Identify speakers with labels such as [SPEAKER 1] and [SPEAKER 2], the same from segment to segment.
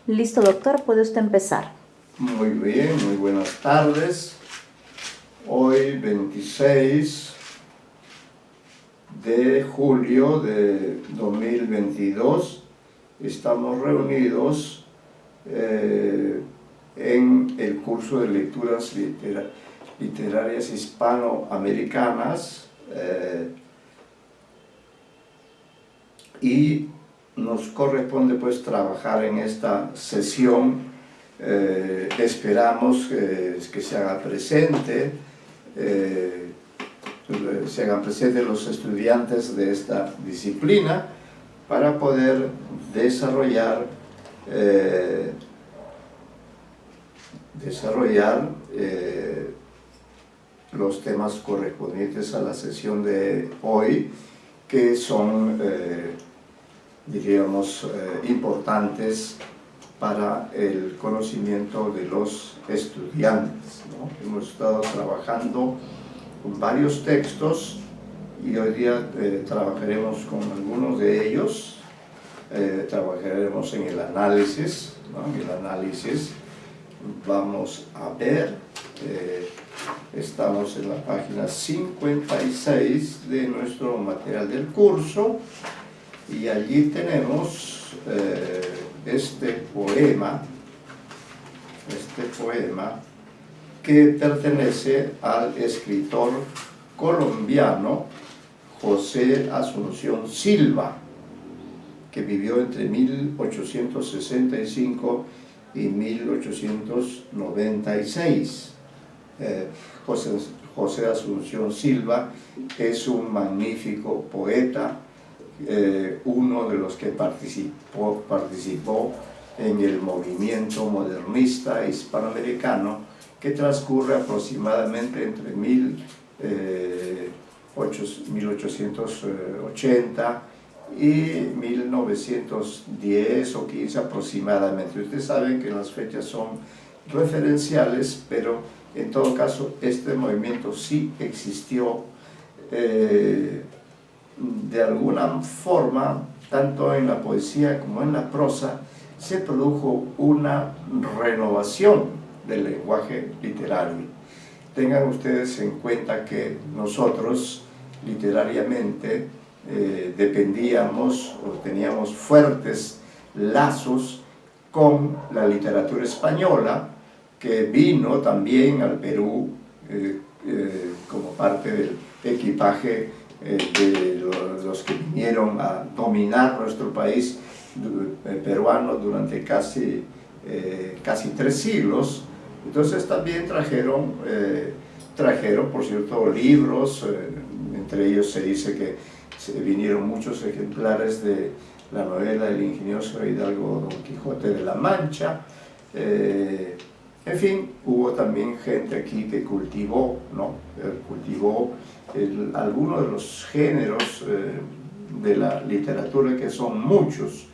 [SPEAKER 1] Listo, doctor, puede usted empezar.
[SPEAKER 2] Muy bien, muy buenas tardes. Hoy 26 de julio de 2022 estamos reunidos en el curso de lecturas literarias hispanoamericanas y nos corresponde pues trabajar en esta sesión. Esperamos que se haga presente, se hagan presentes los estudiantes de esta disciplina para poder desarrollar los temas correspondientes a la sesión de hoy, que son, diríamos, importantes para el conocimiento de los estudiantes, ¿no? Hemos estado trabajando con varios textos y hoy día trabajaremos con algunos de ellos. Trabajaremos en el análisis, ¿no? En el análisis vamos a ver, estamos en la página 56 de nuestro material del curso y allí tenemos este poema que pertenece al escritor colombiano José Asunción Silva, que vivió entre 1865 y 1896. José Asunción Silva es un magnífico poeta, uno de los que participó en el movimiento modernista hispanoamericano que transcurre aproximadamente entre 1880 y 1910 o 15 aproximadamente. Ustedes saben que las fechas son referenciales, pero en todo caso este movimiento sí existió. De alguna forma, tanto en la poesía como en la prosa, se produjo una renovación del lenguaje literario. Tengan ustedes en cuenta que nosotros literariamente dependíamos o teníamos fuertes lazos con la literatura española, que vino también al Perú como parte del equipaje de los que vinieron a dominar nuestro país peruano durante casi 3 siglos. Entonces también trajeron, por cierto, libros, entre ellos se dice que vinieron muchos ejemplares de la novela del ingenioso Hidalgo Don Quijote de la Mancha. En fin, hubo también gente aquí que cultivó, ¿no? Cultivó algunos de los géneros de la literatura, que son muchos.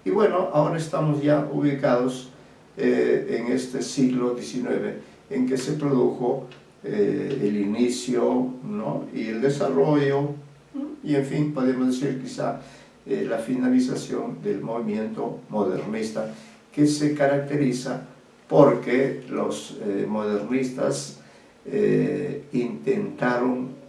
[SPEAKER 2] Y bueno, ahora estamos ya ubicados en este siglo XIX, en que se produjo el inicio, ¿no? Y el desarrollo, y en fin, podemos decir quizá la finalización del movimiento modernista, que se caracteriza porque los modernistas intentaron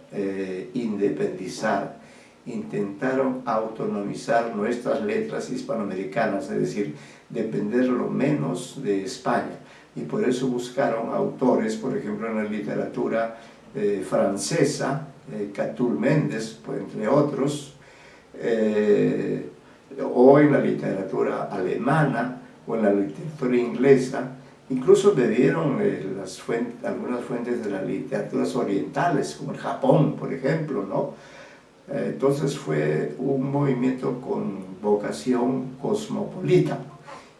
[SPEAKER 2] independizar, intentaron autonomizar nuestras letras hispanoamericanas, es decir, depender lo menos de España, y por eso buscaron autores, por ejemplo, en la literatura francesa, Catulle Méndez, pues, entre otros, o en la literatura alemana, o en la literatura inglesa. Incluso bebieron algunas fuentes de las literaturas orientales, como el Japón, por ejemplo, ¿no? Entonces fue un movimiento con vocación cosmopolita,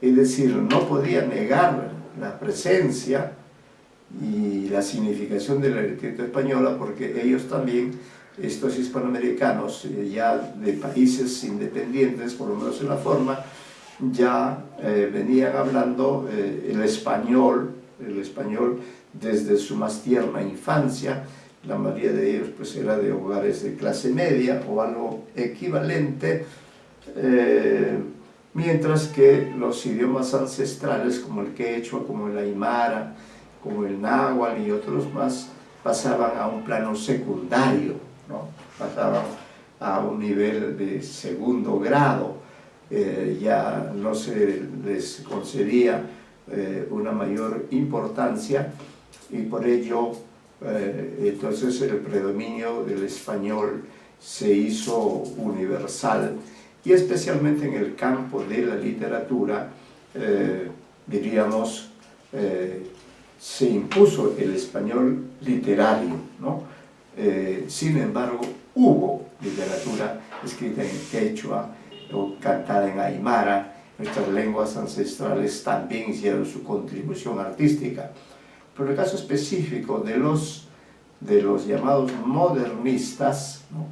[SPEAKER 2] es decir, no podía negar la presencia y la significación de la literatura española, porque ellos también, estos hispanoamericanos, ya de países independientes, por lo menos en la forma, ya venían hablando el español desde su más tierna infancia. La mayoría de ellos pues era de hogares de clase media o algo equivalente, mientras que los idiomas ancestrales como el quechua, como el aymara, como el náhuatl y otros más, pasaban a un plano secundario, ¿no? Pasaban a un nivel de segundo grado, ya no se les concedía una mayor importancia, y por ello entonces el predominio del español se hizo universal, y especialmente en el campo de la literatura, diríamos, se impuso el español literario, ¿no? Sin embargo, hubo literatura escrita en quechua o cantada en aymara. Nuestras lenguas ancestrales también hicieron su contribución artística. Pero el caso específico de los llamados modernistas, ¿no?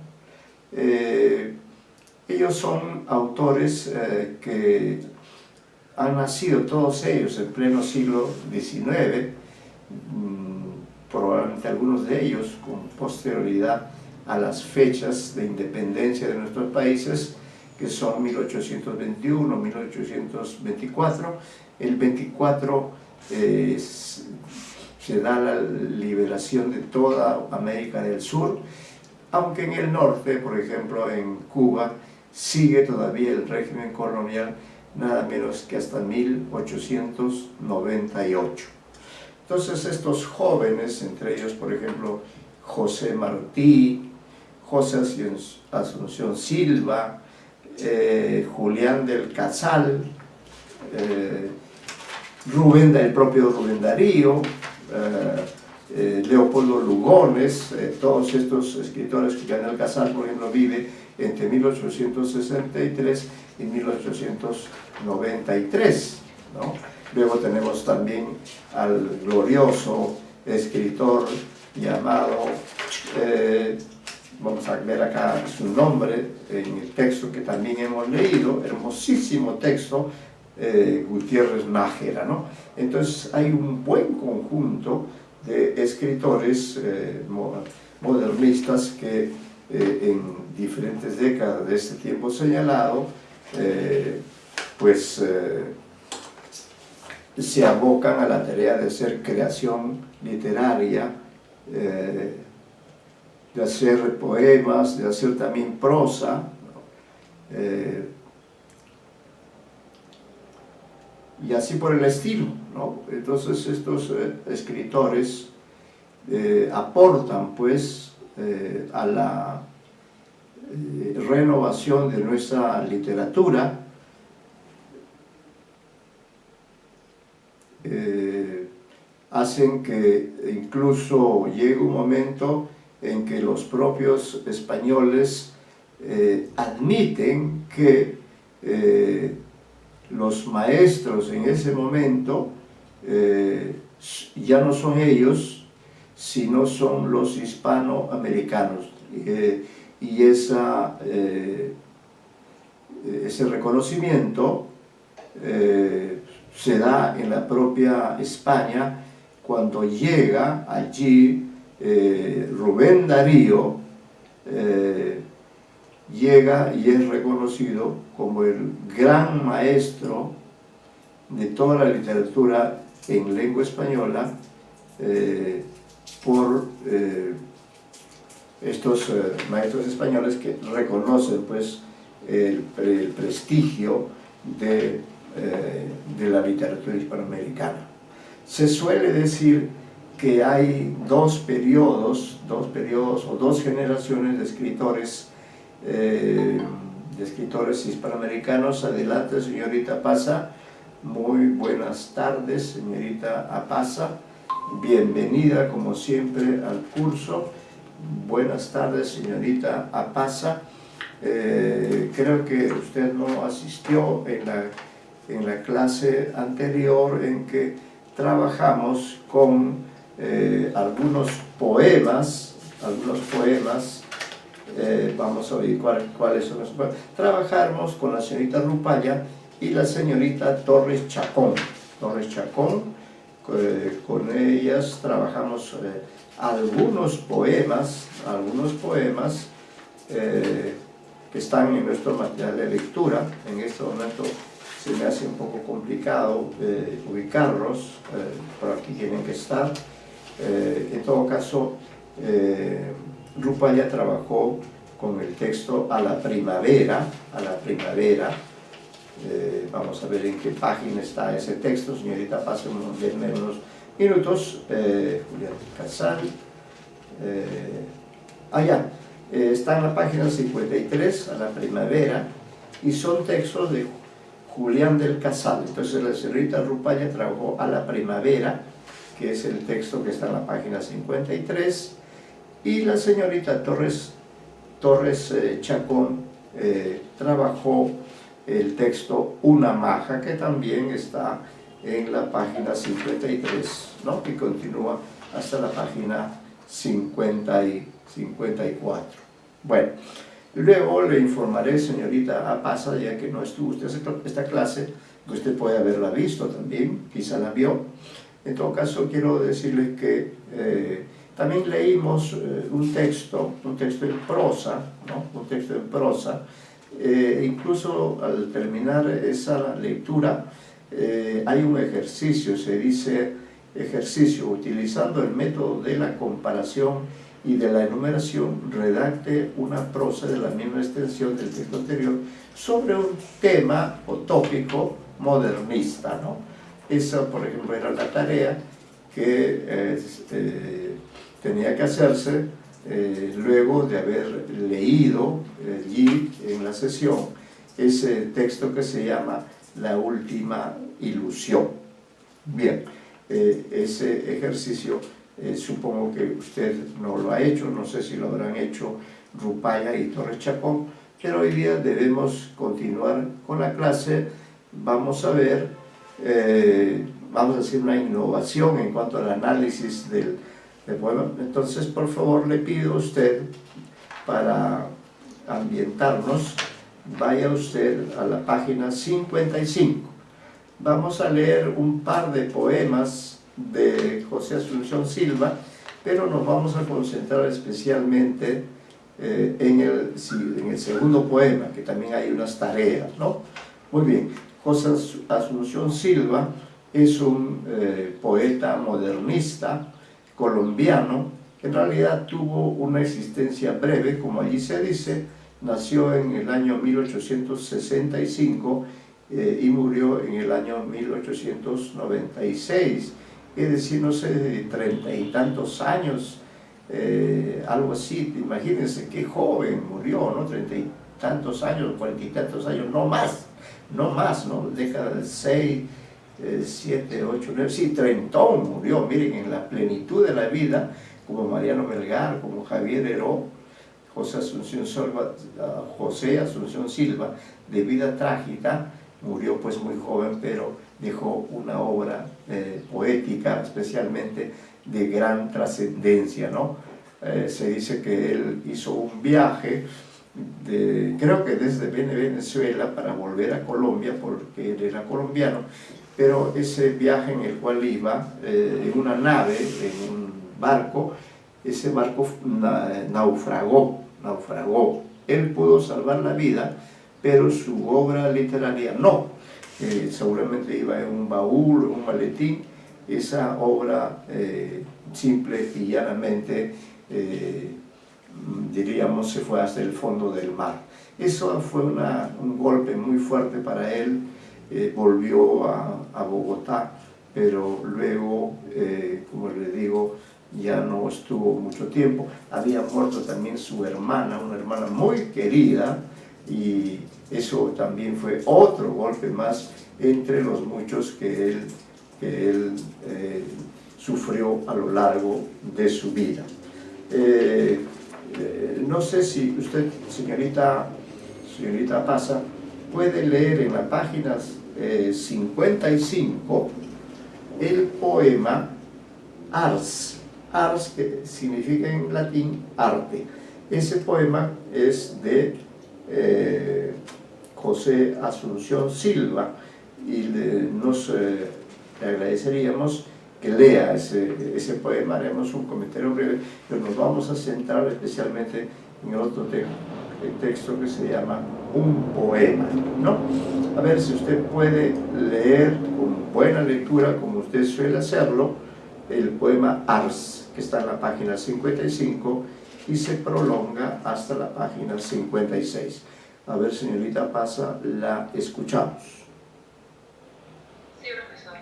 [SPEAKER 2] Ellos son autores que han nacido todos ellos en pleno siglo XIX, probablemente algunos de ellos con posterioridad a las fechas de independencia de nuestros países, que son 1821, 1824. El 24 se da la liberación de toda América del Sur, aunque en el norte, por ejemplo en Cuba, sigue todavía el régimen colonial, nada menos que hasta 1898. Entonces estos jóvenes, entre ellos por ejemplo José Martí, José Asunción Silva, Julián del Casal, el propio Rubén Darío, Leopoldo Lugones, todos estos escritores. Julián del Casal, por ejemplo, vive entre 1863 y 1893, ¿no? Luego tenemos también al glorioso escritor llamado, vamos a ver acá su nombre en el texto que también hemos leído, hermosísimo texto, Gutiérrez Nájera, ¿no? Entonces hay un buen conjunto de escritores modernistas que en diferentes décadas de este tiempo señalado, se abocan a la tarea de hacer creación literaria, de hacer poemas, de hacer también prosa, y así por el estilo, ¿no? Entonces estos escritores aportan pues a la renovación de nuestra literatura, hacen que incluso llegue un momento en que los propios españoles admiten que los maestros en ese momento ya no son ellos, sino son los hispanoamericanos, y ese reconocimiento se da en la propia España cuando llega allí Rubén Darío, llega y es reconocido como el gran maestro de toda la literatura en lengua española por estos maestros españoles que reconocen pues el prestigio de la literatura hispanoamericana. Se suele decir que hay dos periodos o dos generaciones de escritores hispanoamericanos. Adelante, señorita Apaza. Muy buenas tardes, señorita Apaza. Bienvenida, como siempre, al curso. Buenas tardes, señorita Apaza. Creo que usted no asistió en la clase anterior en que trabajamos con algunos poemas. Vamos a ver cuáles son los poemas. Trabajamos con la señorita Rupaya y la señorita Torres Chacón. Con ellas trabajamos algunos poemas que están en nuestro material de lectura. En este momento se me hace un poco complicado ubicarlos, por aquí tienen que estar. En todo caso, Rupaya trabajó con el texto A la primavera, vamos a ver en qué página está ese texto, señorita, denme unos minutos. Julián Casal, está en la página 53, A la primavera, y son textos de Julián del Casal. Entonces la señorita Rupaya trabajó A la primavera, que es el texto que está en la página 53, y la señorita Torres Chacón trabajó el texto Una maja, que también está en la página 53, ¿no? Y continúa hasta la página 54. Bueno, luego le informaré, señorita Apasa, ya que no estuvo usted en esta clase, que usted puede haberla visto también, quizá la vio. En todo caso, quiero decirles que también leímos un texto en prosa, ¿no? Un texto en prosa. Incluso al terminar esa lectura hay un ejercicio, se dice ejercicio, utilizando el método de la comparación y de la enumeración, redacte una prosa de la misma extensión del texto anterior sobre un tema o tópico modernista, ¿no? Esa, por ejemplo, era la tarea que tenía que hacerse luego de haber leído allí en la sesión ese texto que se llama La última ilusión. Bien, ese ejercicio supongo que usted no lo ha hecho, no sé si lo habrán hecho Rupaya y Torres Chacón, pero hoy día debemos continuar con la clase. Vamos a ver, vamos a hacer una innovación en cuanto al análisis del poema. Entonces, por favor, le pido a usted, para ambientarnos, vaya usted a la página 55. Vamos a leer un par de poemas de José Asunción Silva, pero nos vamos a concentrar especialmente en el segundo poema, que también hay unas tareas, ¿no? Muy bien, José Asunción Silva es un poeta modernista colombiano, que en realidad tuvo una existencia breve, como allí se dice. Nació en el año 1865 y murió en el año 1896, es decir, no sé, de 30 y tantos años, algo así. Imagínense qué joven murió, ¿no? 30 y tantos años, 40 y tantos años, no más, ¿no? Década de 6, 7, 8, 9, sí, treintón murió, miren, en la plenitud de la vida, como Mariano Melgar, como Javier Heró. José Asunción Silva, de vida trágica, murió pues muy joven, pero dejó una obra poética, especialmente de gran trascendencia, ¿no? Se dice que él hizo un viaje, creo que desde Venezuela, para volver a Colombia, porque él era colombiano, pero ese viaje en el cual iba, en una nave, en un barco, ese barco naufragó. Él pudo salvar la vida, pero su obra literaria no. Seguramente iba en un baúl, en un maletín. Esa obra simple y llanamente, diríamos, se fue hasta el fondo del mar. Eso fue un golpe muy fuerte para él. Volvió a Bogotá, pero luego, como le digo, ya no estuvo mucho tiempo. Había muerto también su hermana, una hermana muy querida, y eso también fue otro golpe más entre los muchos que él sufrió a lo largo de su vida. No sé si usted, señorita Pasa, puede leer en la página 55 el poema Ars, que significa en latín arte. Ese poema es de José Asunción Silva, y nos le agradeceríamos que lea ese poema. Haremos un comentario breve, pero nos vamos a centrar especialmente en el otro tema. el texto que se llama Un poema, ¿no? A ver si usted puede leer con buena lectura, como usted suele hacerlo, el poema Ars, que está en la página 55 y se prolonga hasta la página 56. A ver, señorita Pasa, la escuchamos.
[SPEAKER 3] Sí, profesor.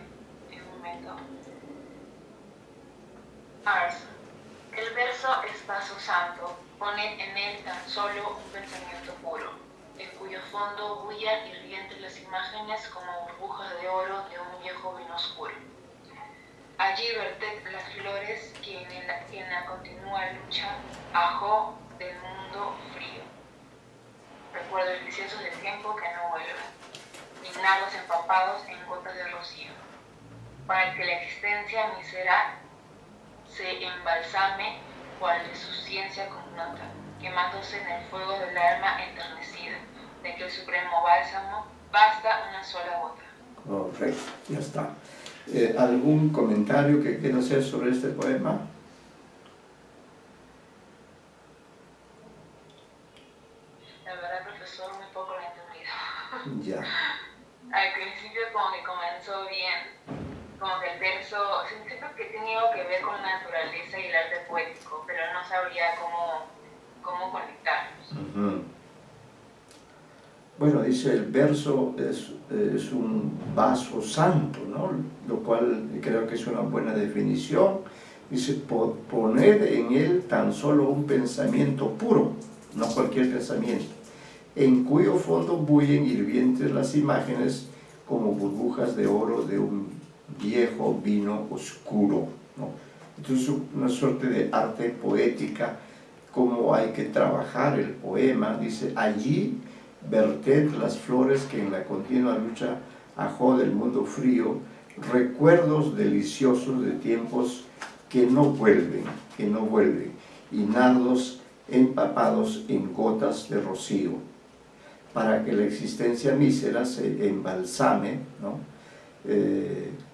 [SPEAKER 3] En un momento. Ars. El verso es vaso santo, poned en él tan solo un pensamiento puro, en cuyo fondo bullan hirvientes las imágenes como burbujas de oro de un viejo vino oscuro. Allí verted las flores que en la continua lucha ajó del mundo frío. Recuerdos deliciosos del tiempo que no vuelven, nardos empapados en gotas de rocío, para que la existencia mísera se embalsame cual de su ciencia cognata, quemándose en el fuego del alma enternecida, de que el supremo bálsamo basta una sola gota.
[SPEAKER 2] Correcto, ya está. ¿Algún comentario que quiera hacer sobre este poema?
[SPEAKER 3] La verdad, profesor, muy poco lo he entendido.
[SPEAKER 2] Ya.
[SPEAKER 3] Al principio como que comenzó bien, como que el verso, siento que tenía que ver con la naturaleza y el arte poético, pero no sabría cómo conectarlos.
[SPEAKER 2] Uh-huh. Bueno, dice el verso es un vaso santo, ¿no? Lo cual creo que es una buena definición. Dice, poner en él tan solo un pensamiento puro, no cualquier pensamiento, en cuyo fondo bullen hirvientes las imágenes como burbujas de oro de un viejo vino oscuro, ¿no? Entonces, una suerte de arte poética, cómo hay que trabajar el poema. Dice, allí verted las flores que en la continua lucha ajó del mundo frío, recuerdos deliciosos de tiempos que no vuelven, y nardos empapados en gotas de rocío, para que la existencia mísera se embalsame, ¿no?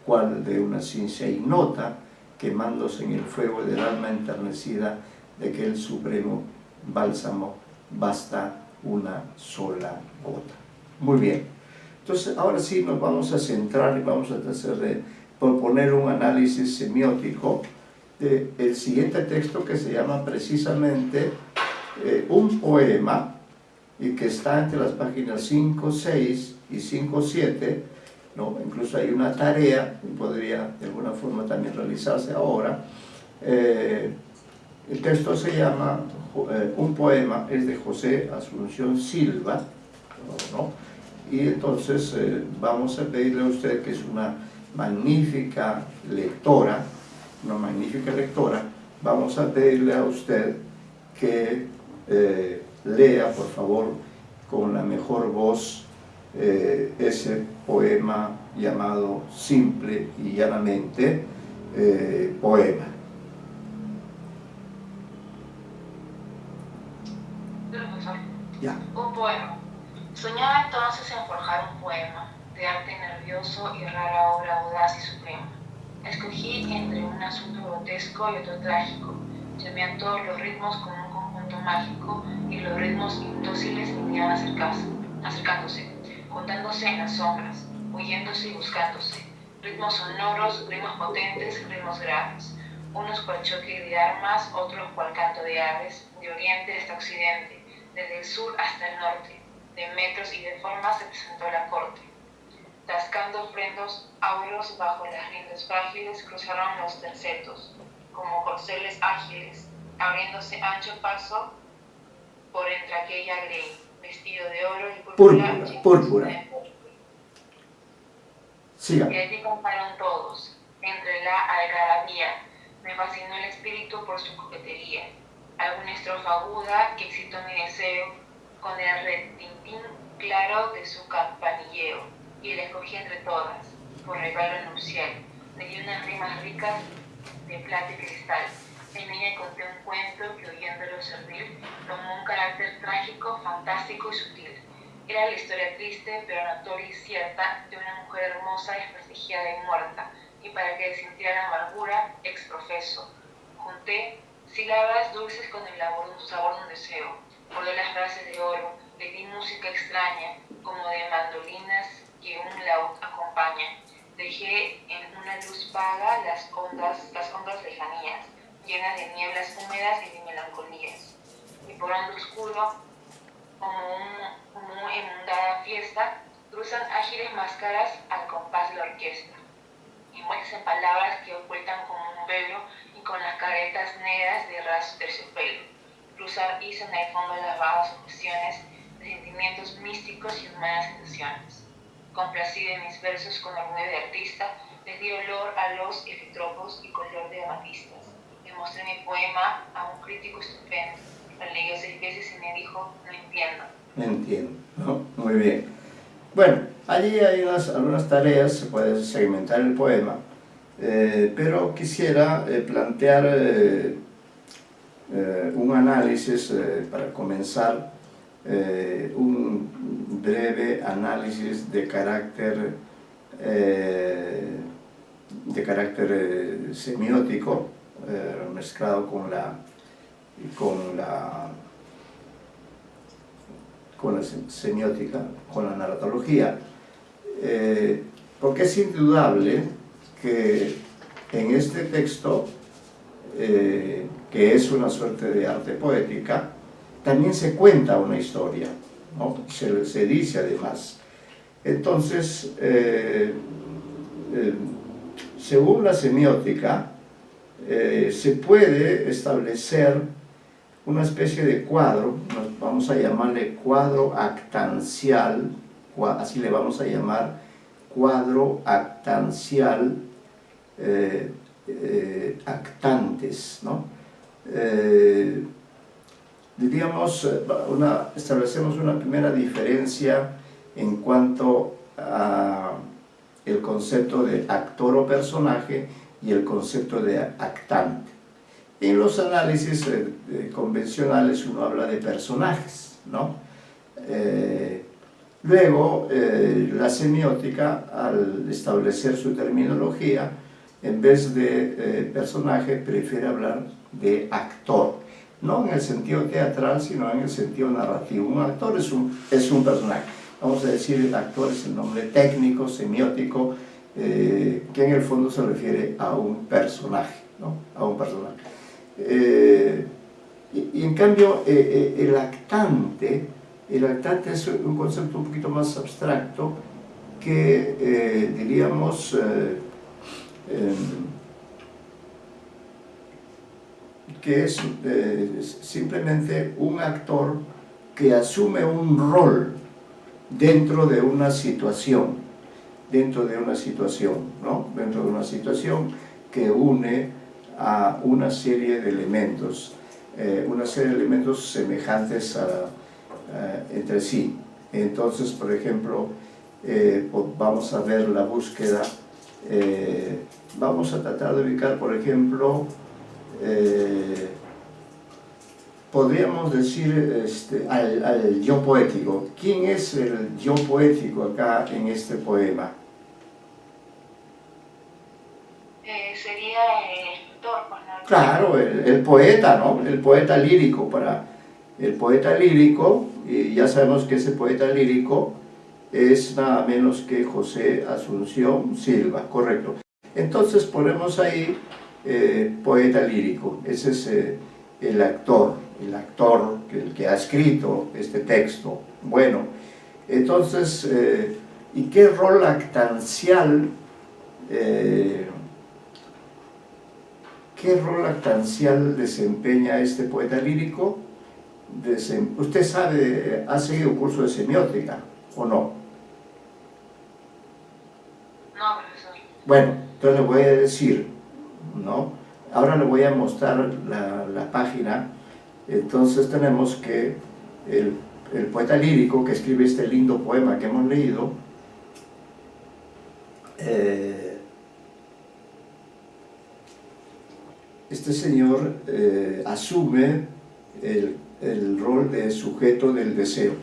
[SPEAKER 2] Cual de una ciencia ignota, quemándose en el fuego del alma enternecida, de que el supremo bálsamo basta una sola gota. Muy bien. Entonces, ahora sí nos vamos a centrar y vamos a tratar de proponer un análisis semiótico del siguiente texto, que se llama precisamente Un poema, y que está entre las páginas 5, 6 y 5, 7, ¿no? Incluso hay una tarea que podría de alguna forma también realizarse ahora. El texto se llama Un poema, es de José Asunción Silva, ¿no? Y entonces vamos a pedirle a usted, que es una magnífica lectora, vamos a pedirle a usted que lea, por favor, con la mejor voz, ese poema llamado simple y llanamente poema.
[SPEAKER 3] Profesor.
[SPEAKER 2] Ya.
[SPEAKER 3] Un poema. Soñaba entonces en forjar un poema, de arte nervioso y rara obra audaz y suprema. Escogí entre un asunto grotesco y otro trágico, llameando los ritmos como un conjunto mágico, y los ritmos indóciles venían acercándose, juntándose en las sombras, huyéndose y buscándose, ritmos sonoros, ritmos potentes, ritmos graves, unos cual choque de armas, otros cual canto de aves, de oriente hasta occidente, desde el sur hasta el norte, de metros y de formas se presentó la corte. Tascando frendos áureos bajo las riendas frágiles, cruzaron los tercetos, como corceles ágiles, abriéndose ancho paso por entre aquella grey, vestido de oro y
[SPEAKER 2] púrpura. Siga.
[SPEAKER 3] Y allí cantaron todos, entre la algarabía. Me fascinó el espíritu por su coquetería. Alguna estrofa aguda que excitó mi deseo, con el retintín claro de su campanilleo, y la escogí entre todas, por regalo nupcial. Le di unas rimas ricas de plata y cristal. En ella conté un cuento que, oyéndolo servir, tomó un carácter trágico, fantástico y sutil. Era la historia triste, pero notoria y cierta, de una mujer hermosa, desprestigiada y muerta, y para que sintiera la amargura, exprofeso. Junté sílabas dulces con el sabor de un deseo, Volé las frases de oro, le di música extraña, como de mandolinas que un laúd acompaña. Dejé en una luz vaga las ondas lejanías, llenas de nieblas húmedas y de melancolías. Y por hondo oscuro, como una inundada fiesta, cruzan ágiles máscaras al compás de la orquesta, envueltas en palabras que ocultan como un velo y con las caretas negras de raso terciopelo. Cruzar hizo en el fondo las vagas sugestiones de sentimientos místicos y humanas sensaciones. Complacida en mis versos con orgullo de artista, les di olor a los electropos y color de amatistas. Le mostré mi poema a un crítico estupendo. Lo leyó 6 veces y me dijo, no entiendo.
[SPEAKER 2] No entiendo, ¿no? Muy bien. Bueno, allí hay algunas tareas, se puede segmentar el poema, pero quisiera plantear un análisis para comenzar, un breve análisis de carácter semiótico, mezclado con la semiótica, con la narratología, porque es indudable que en este texto, que es una suerte de arte poética, también se cuenta una historia, ¿no? Se dice además. Entonces, según la semiótica, se puede establecer una especie de cuadro, vamos a llamarle cuadro actancial, así le vamos a llamar, cuadro actancial, actantes, ¿no? Diríamos, establecemos una primera diferencia en cuanto a el concepto de actor o personaje y el concepto de actante. En los análisis convencionales uno habla de personajes, ¿no? Luego, la semiótica, al establecer su terminología, en vez de personaje, prefiere hablar de actor. No en el sentido teatral, sino en el sentido narrativo. Un actor es un personaje. Vamos a decir, el actor es el nombre técnico, semiótico, que en el fondo se refiere a un personaje, ¿no? A un personaje. Y en cambio, el actante es un concepto un poquito más abstracto que, diríamos, que es simplemente un actor que asume un rol dentro de una situación, ¿no? Dentro de una situación que une a una serie de elementos, semejantes entre sí. Entonces, por ejemplo, vamos a ver la búsqueda, vamos a tratar de ubicar, por ejemplo, podríamos decir al yo poético. ¿Quién es el yo poético acá en este poema?
[SPEAKER 3] Sería el escritor, pues, ¿no?
[SPEAKER 2] Claro, el poeta, ¿no? El poeta lírico. El poeta lírico, y ya sabemos que ese poeta lírico es nada menos que José Asunción Silva, correcto. Entonces ponemos ahí poeta lírico, ese es el actor, el que ha escrito este texto. Bueno, entonces, ¿y qué rol actancial desempeña este poeta lírico? Usted sabe, ¿ha seguido un curso de semiótica o no?
[SPEAKER 3] No, profesor.
[SPEAKER 2] Bueno, entonces le voy a decir, ¿no? Ahora le voy a mostrar la página. Entonces tenemos que el poeta lírico que escribe este lindo poema que hemos leído, este señor asume el rol de sujeto del deseo.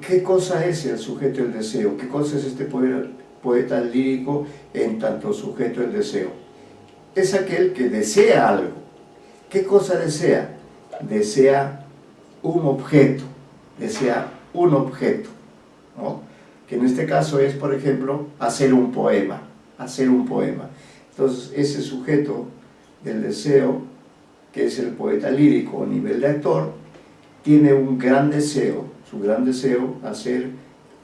[SPEAKER 2] ¿Qué cosa es el sujeto del deseo? ¿Qué cosa es este poeta lírico en tanto sujeto del deseo? Es aquel que desea algo. ¿Qué cosa desea? Desea un objeto, desea un objeto, ¿no? Que en este caso es, por ejemplo, hacer un poema, hacer un poema. Entonces, ese sujeto del deseo, que es el poeta lírico a nivel de actor, tiene un gran deseo, su gran deseo, hacer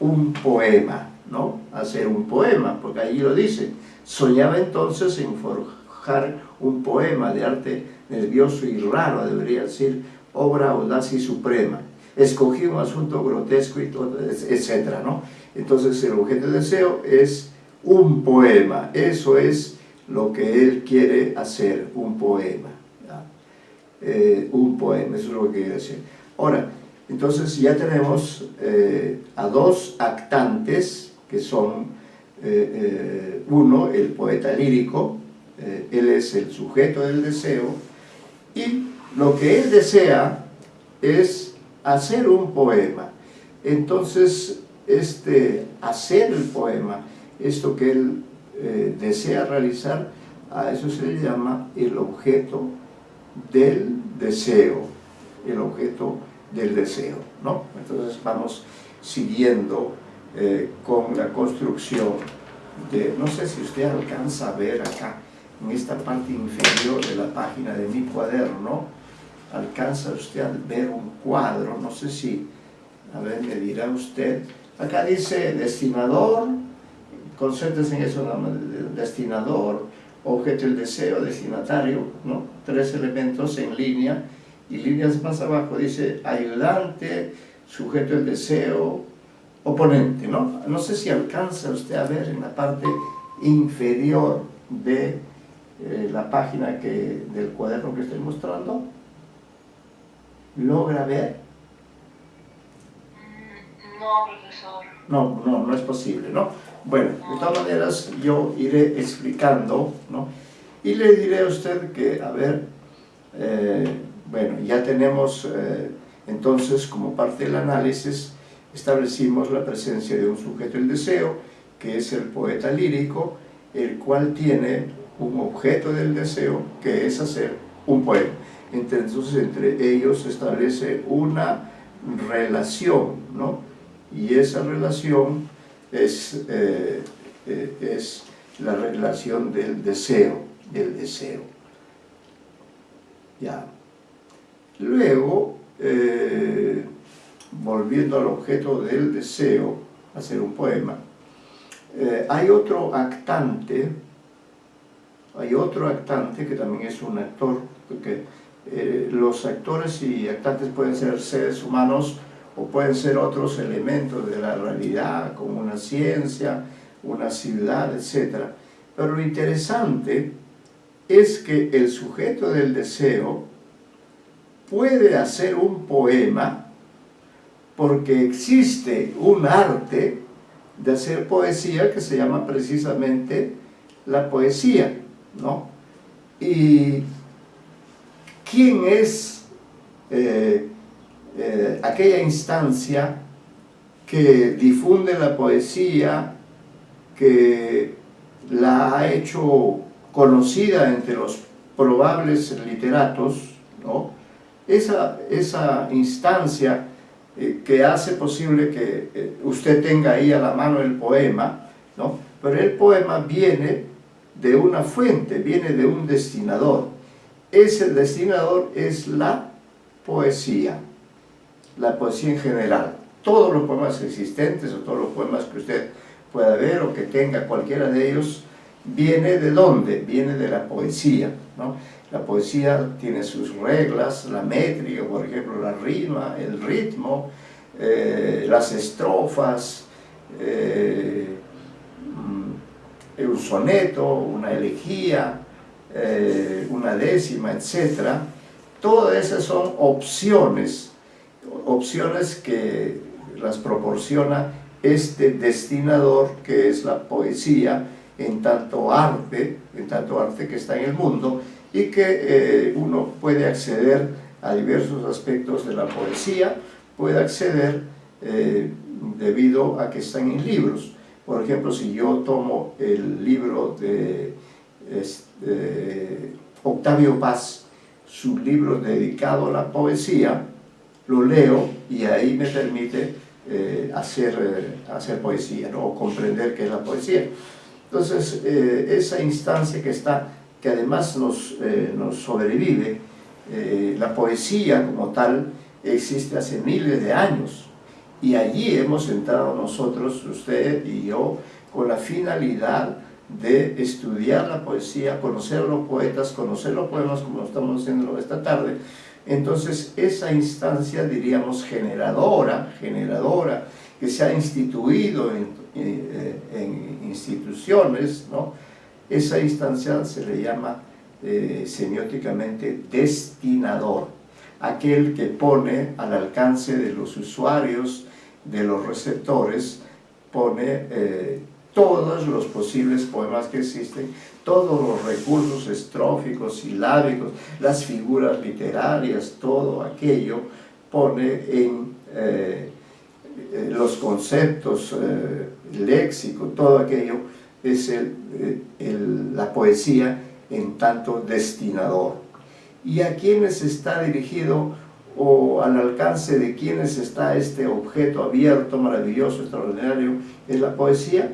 [SPEAKER 2] un poema, ¿no? Hacer un poema, porque allí lo dice. Soñaba entonces en forjar un poema de arte nervioso y raro, debería decir, obra audaz y suprema. Escogí un asunto grotesco y todo, etcétera, ¿no? Entonces el objeto de deseo es un poema, eso es lo que él quiere hacer, un poema. Un poema, eso es lo que quiere decir. Ahora, entonces ya tenemos a dos actantes que son uno, el poeta lírico, él es el sujeto del deseo, y lo que él desea es hacer un poema. Entonces, hacer el poema, esto que él desea realizar, a eso se le llama el objeto del deseo, el objeto del deseo, ¿no? Entonces vamos siguiendo con la construcción de, no sé si usted alcanza a ver acá, en esta parte inferior de la página de mi cuaderno, alcanza usted a ver un cuadro, no sé si, a ver, me dirá usted, acá dice destinador, concéntrese en eso, destinador, objeto del deseo, destinatario, ¿no? 3 elementos en línea, y líneas más abajo dice ayudante, sujeto del deseo, oponente, ¿no? No sé si alcanza usted a ver en la parte inferior de la página del cuaderno que estoy mostrando. ¿Logra ver?
[SPEAKER 3] No, profesor.
[SPEAKER 2] No es posible, ¿no? Bueno, de todas maneras yo iré explicando, ¿no? Y le diré a usted que, a ver, bueno, ya tenemos, entonces, como parte del análisis, establecimos la presencia de un sujeto del deseo, que es el poeta lírico, el cual tiene un objeto del deseo, que es hacer un poema. Entonces, entre ellos se establece una relación, ¿no? Y esa relación es la relación del deseo, Ya. Luego, volviendo al objeto del deseo, hacer un poema, hay otro actante que también es un actor, porque los actores y actantes pueden ser seres humanos o pueden ser otros elementos de la realidad, como una ciencia, una ciudad, etc. Pero lo interesante es que el sujeto del deseo puede hacer un poema porque existe un arte de hacer poesía que se llama precisamente la poesía, ¿no? Y ¿quién es aquella instancia que difunde la poesía, que la ha hecho conocida entre los probables literatos, ¿no? Esa instancia que hace posible que usted tenga ahí a la mano el poema, ¿no? Pero el poema viene de una fuente, viene de un destinador. Ese destinador es la poesía en general. Todos los poemas existentes o todos los poemas que usted pueda ver o que tenga cualquiera de ellos, ¿viene de dónde? Viene de la poesía, ¿no? La poesía tiene sus reglas, la métrica, por ejemplo, la rima, el ritmo, las estrofas, un soneto, una elegía, una décima, etc. Todas esas son opciones que las proporciona este destinador que es la poesía en tanto arte que está en el mundo y que uno puede acceder a diversos aspectos de la poesía, puede acceder debido a que están en libros. Por ejemplo, si yo tomo el libro de Octavio Paz, su libro dedicado a la poesía, lo leo y ahí me permite hacer poesía, ¿no? O comprender qué es la poesía. Entonces, esa instancia que además nos sobrevive, la poesía como tal existe hace miles de años, y allí hemos entrado nosotros, usted y yo, con la finalidad de estudiar la poesía, conocer a los poetas, conocer los poemas, como estamos haciendo esta tarde. Entonces, esa instancia, diríamos, generadora, que se ha instituido en instituciones, ¿no? Esa instancia se le llama semióticamente destinador, aquel que pone al alcance de los usuarios, de los receptores, pone todos los posibles poemas que existen, todos los recursos estróficos, silábicos, las figuras literarias, todo aquello pone en los conceptos léxicos, todo aquello es la poesía en tanto destinador. ¿Y a quiénes está dirigido o al alcance de quiénes está este objeto abierto, maravilloso, extraordinario? ¿Es la poesía?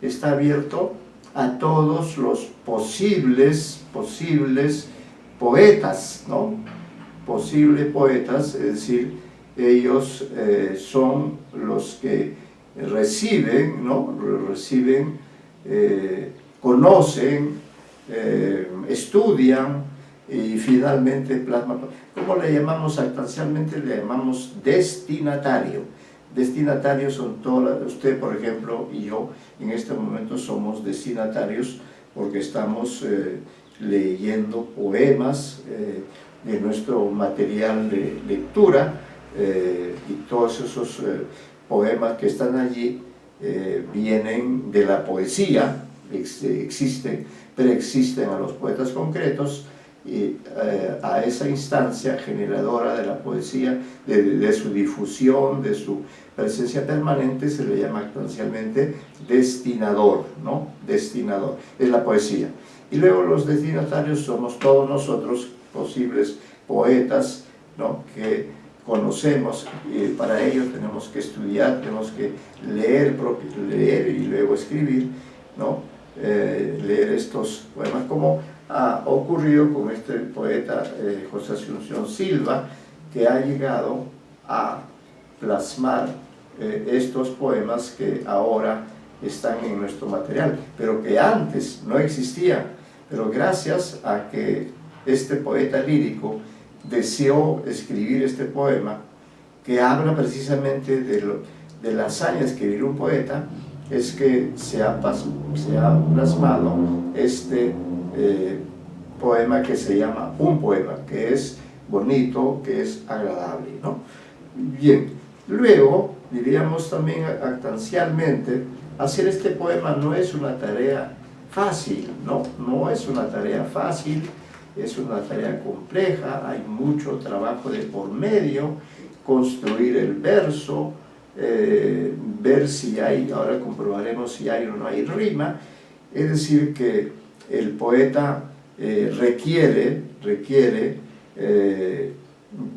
[SPEAKER 2] Está abierto a todos los posibles poetas, ¿no? Posibles poetas, es decir, ellos son los que reciben, ¿no? Conocen, estudian y finalmente plasman. ¿Cómo le llamamos actancialmente? Le llamamos destinatario. Destinatarios son usted, por ejemplo, y yo en este momento somos destinatarios porque estamos leyendo poemas de nuestro material de lectura, y todos esos poemas que están allí vienen de la poesía, preexisten a los poetas concretos, y a esa instancia generadora de la poesía, de su difusión, de su presencia permanente, se le llama actancialmente destinador, ¿no? Destinador, es la poesía. Y luego los destinatarios somos todos nosotros, posibles poetas, ¿no? Que conocemos, y para ello tenemos que estudiar, tenemos que leer y luego escribir, ¿no? Leer estos poemas, como ha ocurrido con este poeta José Asunción Silva, que ha llegado a plasmar estos poemas que ahora están en nuestro material, pero que antes no existían. Pero gracias a que este poeta lírico deseó escribir este poema, que habla precisamente de las hazañas que vivió un poeta, es que se ha plasmado este poema que se llama un poema, que es bonito, que es agradable, ¿no? Bien, luego diríamos también actancialmente, hacer este poema no es una tarea fácil, no es una tarea fácil, es una tarea compleja, hay mucho trabajo de por medio, construir el verso, ver si hay, ahora comprobaremos si hay o no hay rima, es decir que el poeta requiere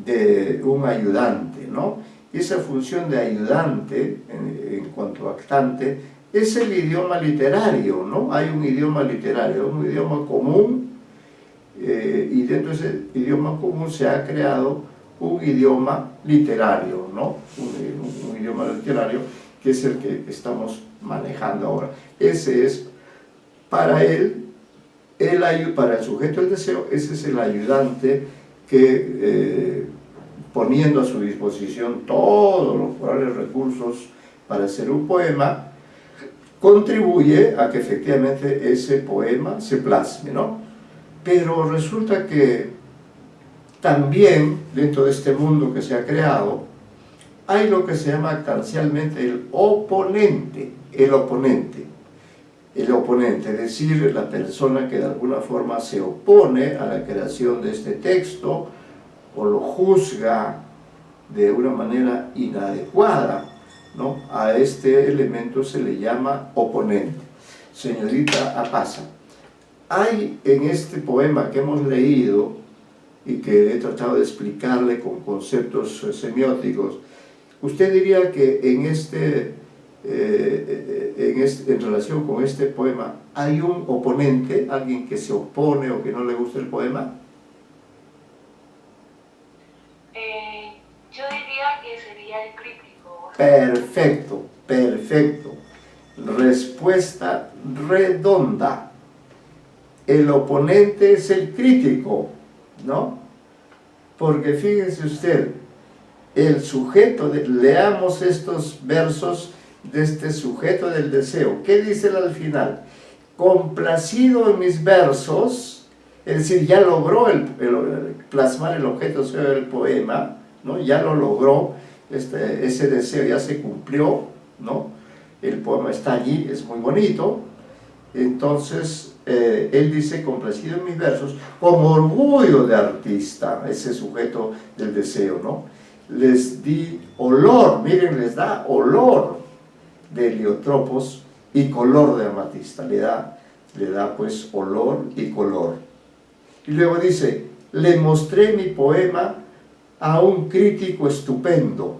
[SPEAKER 2] de un ayudante, ¿no? Esa función de ayudante, en cuanto a actante, es el idioma literario, ¿no? Hay un idioma literario, un idioma común, y dentro de ese idioma común se ha creado un idioma literario, ¿no? Un idioma literario que es el que estamos manejando ahora. Ese es, para él, para el sujeto del deseo, ese es el ayudante que, poniendo a su disposición todos los probables recursos para hacer un poema, contribuye a que efectivamente ese poema se plasme, ¿no? Pero resulta que también dentro de este mundo que se ha creado hay lo que se llama actancialmente el oponente, es decir, la persona que de alguna forma se opone a la creación de este texto o lo juzga de una manera inadecuada, ¿no? A este elemento se le llama oponente. Señorita Apaza, hay en este poema que hemos leído y que he tratado de explicarle con conceptos semióticos. ¿Usted diría que en relación con este poema hay un oponente, alguien que se opone o que no le gusta el poema?
[SPEAKER 3] Yo diría que sería el crítico.
[SPEAKER 2] Perfecto, perfecto. Respuesta redonda. El oponente es el crítico, ¿no? Porque fíjese usted, el sujeto, leamos estos versos de este sujeto del deseo. ¿Qué dice él al final? Complacido en mis versos, es decir, ya logró plasmar el objeto del poema, ¿no? Ya lo logró, ese deseo ya se cumplió, ¿no? El poema está allí, es muy bonito. Entonces, él dice, complacido en mis versos, con orgullo de artista, ese sujeto del deseo, ¿no? Les di olor, miren, les da olor de heliotropos y color de amatista, le da pues olor y color. Y luego dice, le mostré mi poema a un crítico estupendo,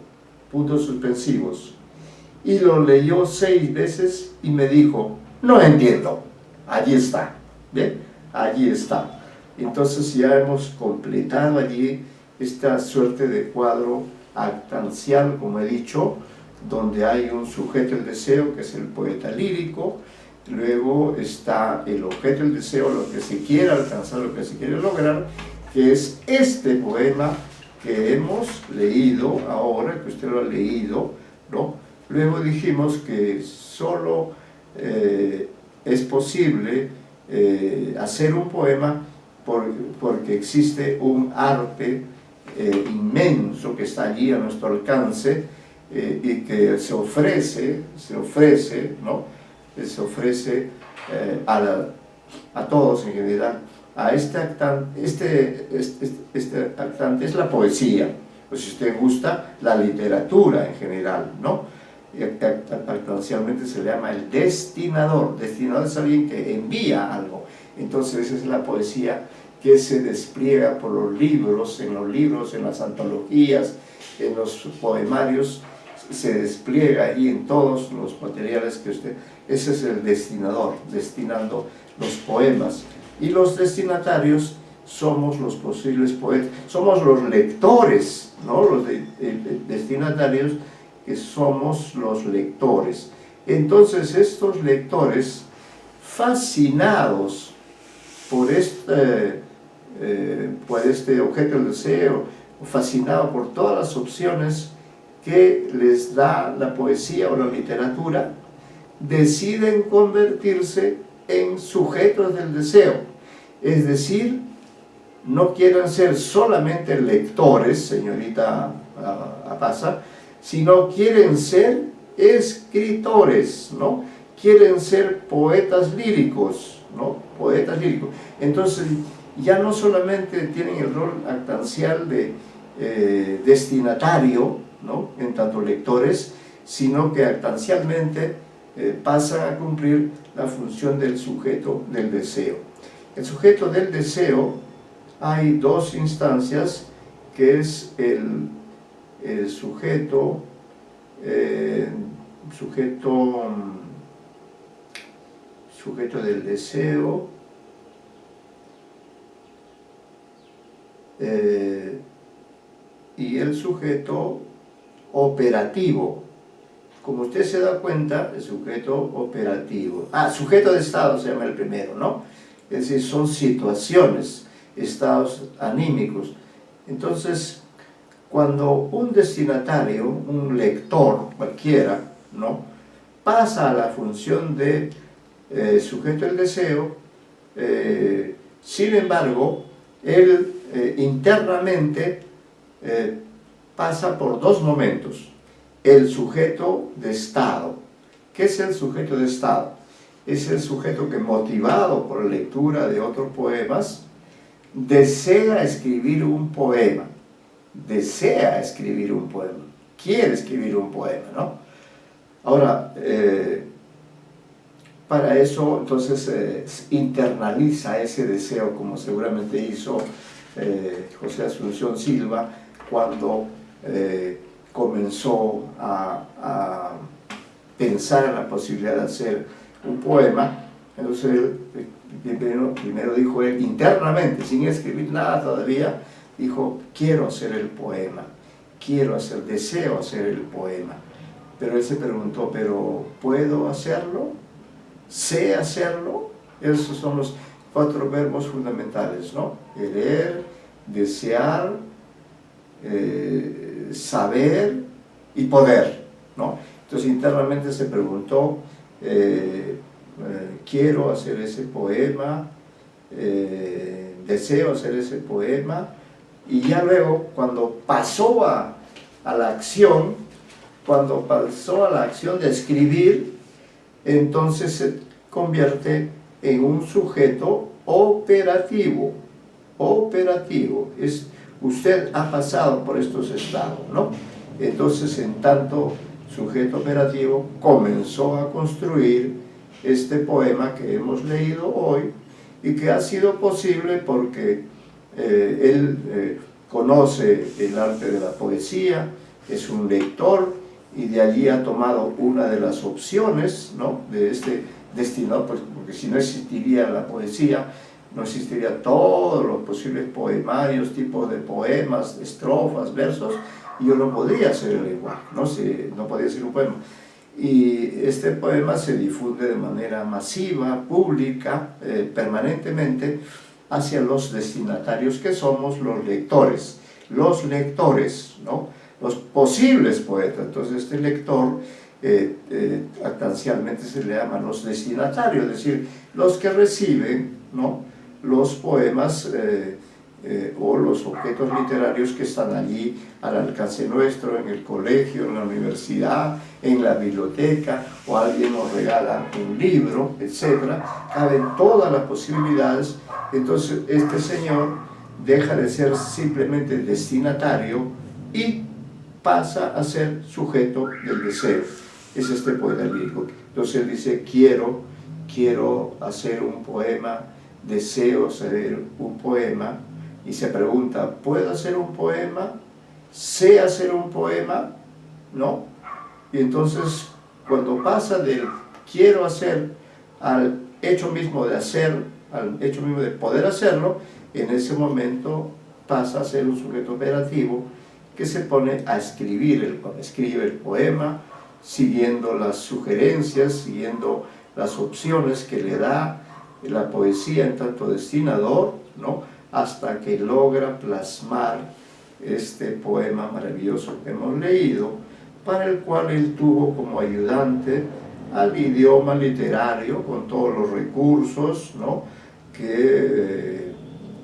[SPEAKER 2] puntos suspensivos, y lo leyó 6 veces y me dijo, no entiendo. Allí está, ¿bien? Allí está. Entonces ya hemos completado allí esta suerte de cuadro actancial, como he dicho, donde hay un sujeto del deseo, que es el poeta lírico, luego está el objeto del deseo, lo que se quiere alcanzar, lo que se quiere lograr, que es este poema que hemos leído ahora, que usted lo ha leído, ¿no? Luego dijimos que solo es posible hacer un poema porque existe un arte inmenso que está allí a nuestro alcance y que se ofrece, ¿no? Se ofrece a todos en general. A este actante es la poesía, pues si usted gusta, la literatura en general, ¿no? Actancialmente se le llama el destinador. Destinador es alguien que envía algo. Entonces esa es la poesía que se despliega por los libros, en las antologías, en los poemarios, se despliega ahí en todos los materiales que usted... Ese es el destinador, destinando los poemas. Y los destinatarios somos los posibles poetas, somos los lectores, ¿no? Los destinatarios, que somos los lectores. Entonces estos lectores, fascinados por este objeto del deseo, fascinados por todas las opciones que les da la poesía o la literatura, deciden convertirse en sujetos del deseo. Es decir, no quieren ser solamente lectores, señorita Apaza, sino quieren ser escritores, ¿no? Quieren ser poetas líricos, ¿no? Poetas líricos. Entonces, ya no solamente tienen el rol actancial de destinatario, ¿no? En tanto lectores, sino que actancialmente pasan a cumplir la función del sujeto del deseo. El sujeto del deseo, hay 2 instancias, que es el sujeto del deseo, y el sujeto operativo. Como usted se da cuenta, el sujeto operativo, sujeto de estado se llama el primero, ¿no? Es decir, son situaciones, estados anímicos. Entonces, cuando un destinatario, un lector cualquiera, ¿no? Pasa a la función de sujeto del deseo, sin embargo, él internamente pasa por 2 momentos. El sujeto de estado. ¿Qué es el sujeto de estado? Es el sujeto que, motivado por la lectura de otros poemas, desea escribir un poema. Desea escribir un poema. Quiere escribir un poema, ¿no? Ahora, para eso, entonces, internaliza ese deseo, como seguramente hizo José Asunción Silva, cuando comenzó a pensar en la posibilidad de hacer un poema. Entonces él, primero dijo él internamente, sin escribir nada todavía, dijo: quiero hacer el poema, deseo hacer el poema. Pero él se preguntó: ¿pero puedo hacerlo? ¿Sé hacerlo? Esos son los 4 verbos fundamentales, ¿no? Querer, desear, saber y poder, ¿no? Entonces internamente se preguntó: quiero hacer ese poema, deseo hacer ese poema. Y ya luego, cuando pasó a la acción, de escribir, entonces se convierte en un sujeto operativo. Usted ha pasado por estos estados, ¿no? Entonces, en tanto sujeto operativo, comenzó a construir este poema que hemos leído hoy, y que ha sido posible porque él conoce el arte de la poesía, es un lector, y de allí ha tomado una de las opciones, ¿no?, de este destinado, pues, porque si no existiría la poesía, no existiría todos los posibles poemarios, tipos de poemas, estrofas, versos, y yo no podría hacer el lenguaje, no podía ser un poema. Y este poema se difunde de manera masiva, pública, permanentemente, hacia los destinatarios que somos los lectores, ¿no?, los posibles poetas. Entonces este lector, actancialmente se le llaman los destinatarios, es decir, los que reciben, ¿no?, los poemas o los objetos literarios que están allí al alcance nuestro, en el colegio, en la universidad, en la biblioteca, o alguien nos regala un libro, etc. Caben todas las posibilidades. Entonces este señor deja de ser simplemente destinatario y pasa a ser sujeto del deseo. Es este poeta lírico. Entonces él dice: quiero hacer un poema, deseo hacer un poema, y se pregunta: ¿puedo hacer un poema? ¿Sé hacer un poema? ¿No? Y entonces, cuando pasa del quiero hacer al hecho mismo de hacer, al hecho mismo de poder hacerlo, en ese momento pasa a ser un sujeto operativo que se pone a escribe el poema, siguiendo las sugerencias, siguiendo las opciones que le da la poesía en tanto destinador, ¿no?, hasta que logra plasmar este poema maravilloso que hemos leído, para el cual él tuvo como ayudante al idioma literario, con todos los recursos, ¿no?, que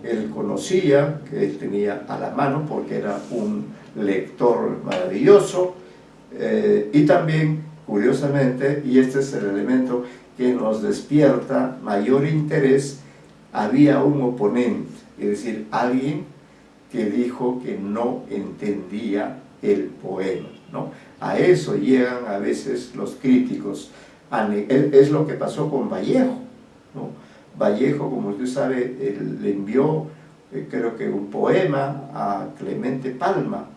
[SPEAKER 2] él conocía, que él tenía a la mano, porque era un lector maravilloso, y también, curiosamente, y este es el elemento que nos despierta mayor interés, había un oponente, es decir, alguien que dijo que no entendía el poema, ¿no? A eso llegan a veces los críticos. Es lo que pasó con Vallejo, ¿no? Vallejo, como usted sabe, le envió, creo que un poema a Clemente Palma,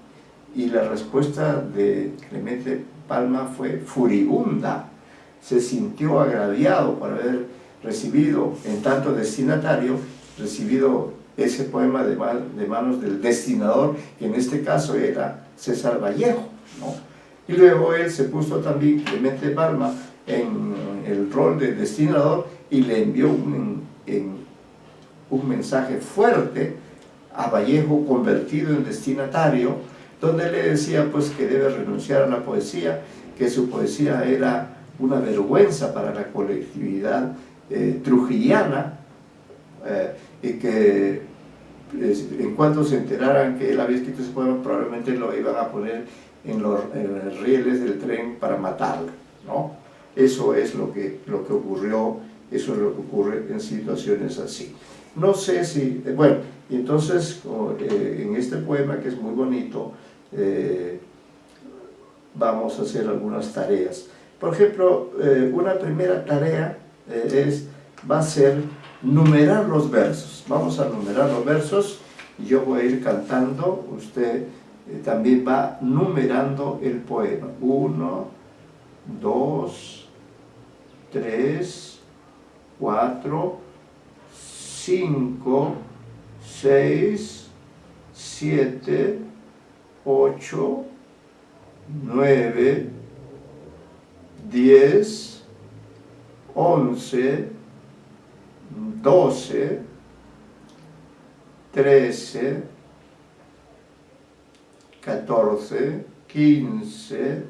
[SPEAKER 2] y la respuesta de Clemente Palma fue furibunda. Se sintió agraviado por haber recibido, en tanto destinatario, recibido ese poema de manos del destinador, que en este caso era César Vallejo, ¿no? Y luego él se puso también, Clemente Palma, en el rol de destinador, y le envió un mensaje fuerte a Vallejo, convertido en destinatario, donde le decía pues que debe renunciar a la poesía, que su poesía era una vergüenza para la colectividad trujillana, y que en cuanto se enteraran que él había escrito ese poema, probablemente lo iban a poner en los rieles del tren para matarlo, ¿no? Eso es lo que ocurrió, eso es lo que ocurre en situaciones así. No sé si, bueno, y entonces en este poema, que es muy bonito, vamos a hacer algunas tareas. Por ejemplo, una primera tarea va a ser numerar los versos. Vamos a numerar los versos Yo voy a ir cantando, usted también va numerando el poema. 1, 2, 3, 4, 5, 6, 7, 8, 9, 10, 11, 12, 13, 14, 15,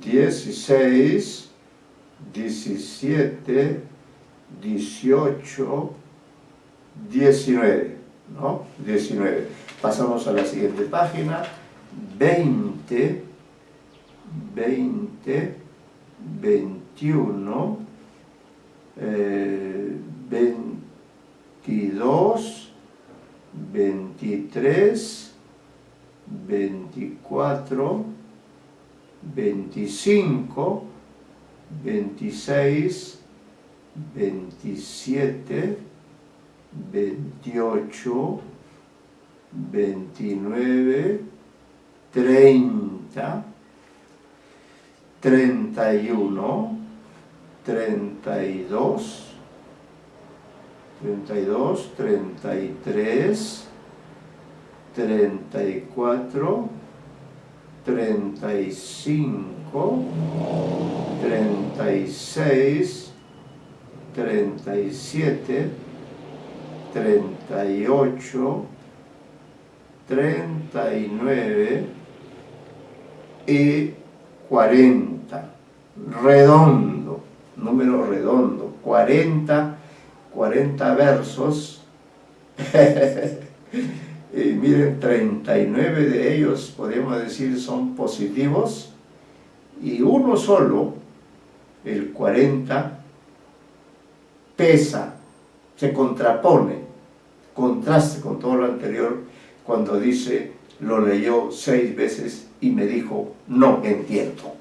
[SPEAKER 2] 16, 17, 18, 19, ¿no? 19. Pasamos a la siguiente página. 20, 20, 21, 22, 23, 24, 25, 26, 27, 28, 29, 30, 31, 32, 32, 33, 34, 35, 36, 37, 38, 39 y 40. Redondo, número redondo, 40 versos. Y miren, 39 de ellos podemos decir son positivos y uno solo, el 40, pesa, se contrapone, contraste con todo lo anterior cuando dice, lo leyó 6 veces y me dijo, no entiendo.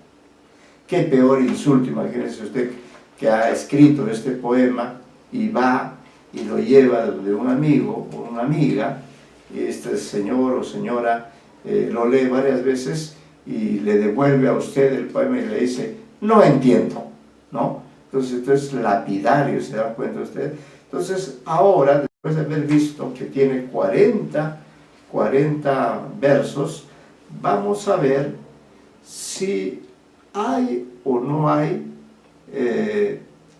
[SPEAKER 2] Qué peor insulto, imagínense usted que ha escrito este poema y va y lo lleva de un amigo o una amiga, y este señor o señora lo lee varias veces y le devuelve a usted el poema y le dice, no entiendo, ¿no? Entonces esto es lapidario, ¿se da cuenta usted? Entonces ahora, después de haber visto que tiene 40 versos, vamos a ver si hay o no hay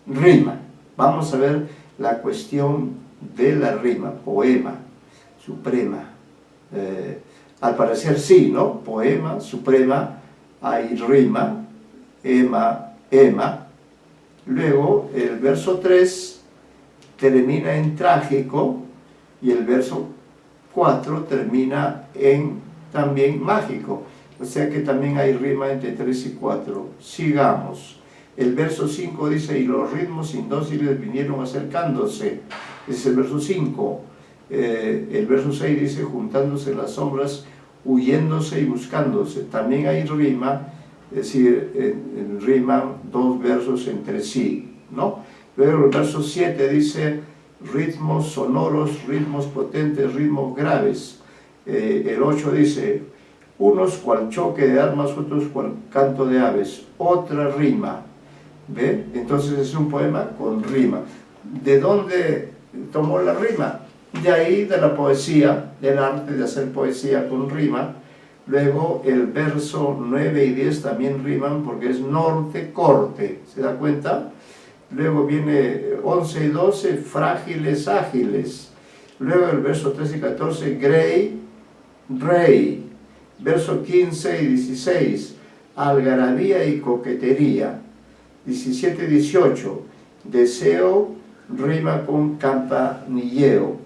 [SPEAKER 2] rima. Vamos a ver la cuestión de la rima, poema, suprema. Al parecer sí, ¿no? Poema, suprema, hay rima, ema, ema. Luego el verso 3 termina en trágico y el verso 4 termina en también mágico. O sea que también hay rima entre 3 y 4. Sigamos. El verso 5 dice, y los ritmos indóciles vinieron acercándose. Es el verso 5. El verso 6 dice, juntándose las sombras, huyéndose y buscándose. También hay rima, es decir, riman 2 versos entre sí, ¿no? Luego el verso 7 dice, ritmos sonoros, ritmos potentes, ritmos graves. El 8 dice, unos cual choque de armas, otros cual canto de aves. Otra rima, ¿ve? Entonces es un poema con rima. ¿De dónde tomó la rima? De ahí, de la poesía, del arte de hacer poesía con rima. Luego el verso 9 y 10 también riman porque es norte-corte, ¿se da cuenta? Luego viene 11 y 12, frágiles, ágiles. Luego el verso 13 y 14, grey, rey. Verso 15 y 16, algarabía y coquetería. 17 y 18, deseo, rima con campanilleo.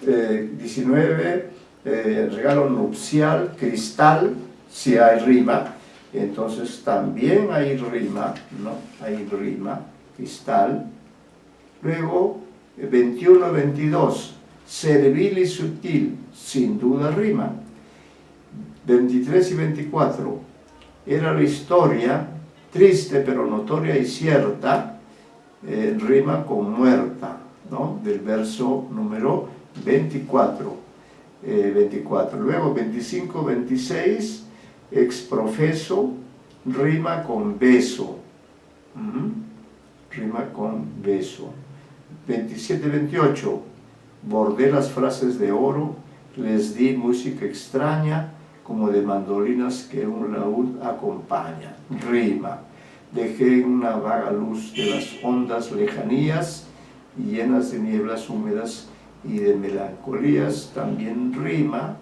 [SPEAKER 2] 19, regalo nupcial, cristal, si hay rima, entonces también hay rima, ¿no? Hay rima, cristal. Luego, 21, 22, servil y sutil, sin duda rima. 23 y 24, era la historia, triste pero notoria y cierta, rima con muerta, ¿no? Del verso número 24. 24. Luego 25, 26, exprofeso, rima con beso. Rima con beso. 27, 28, bordé las frases de oro, les di música extraña, como de mandolinas que un laúd acompaña. Rima. Dejé una vaga luz de las ondas lejanías, llenas de nieblas húmedas y de melancolías. También rima.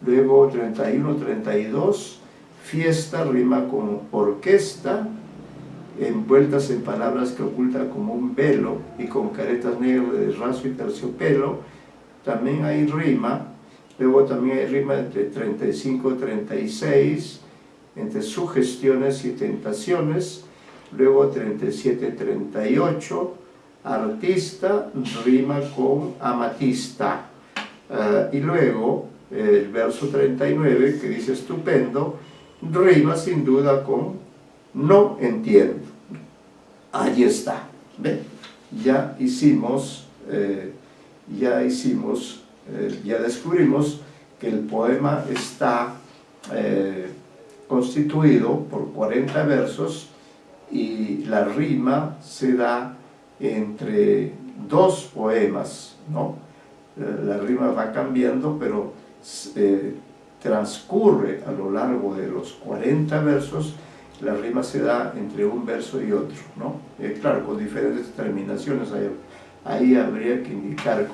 [SPEAKER 2] Luego 31, 32, fiesta, rima con orquesta, envueltas en palabras que ocultan como un velo y con caretas negras de raso y terciopelo. También hay rima. Luego también hay rima entre 35 y 36, entre sugestiones y tentaciones. Luego 37, 38, artista, rima con amatista. Y luego el verso 39, que dice estupendo, rima sin duda con no entiendo. Allí está. ¿Ve? Ya descubrimos que el poema está constituido por 40 versos y la rima se da entre dos poemas, ¿no? La rima va cambiando, pero transcurre a lo largo de los 40 versos, la rima se da entre un verso y otro, ¿no? Claro, con diferentes terminaciones, ahí habría que indicar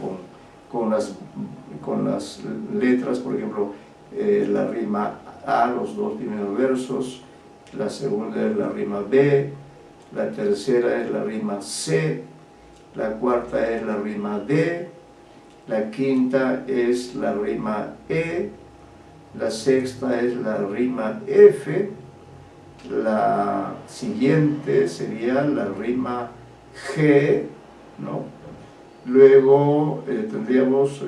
[SPEAKER 2] con las letras, por ejemplo, la rima A, los dos primeros versos, la segunda es la rima B, la tercera es la rima C, la cuarta es la rima D, la quinta es la rima E, la sexta es la rima F, la siguiente sería la rima G, ¿no? Luego tendríamos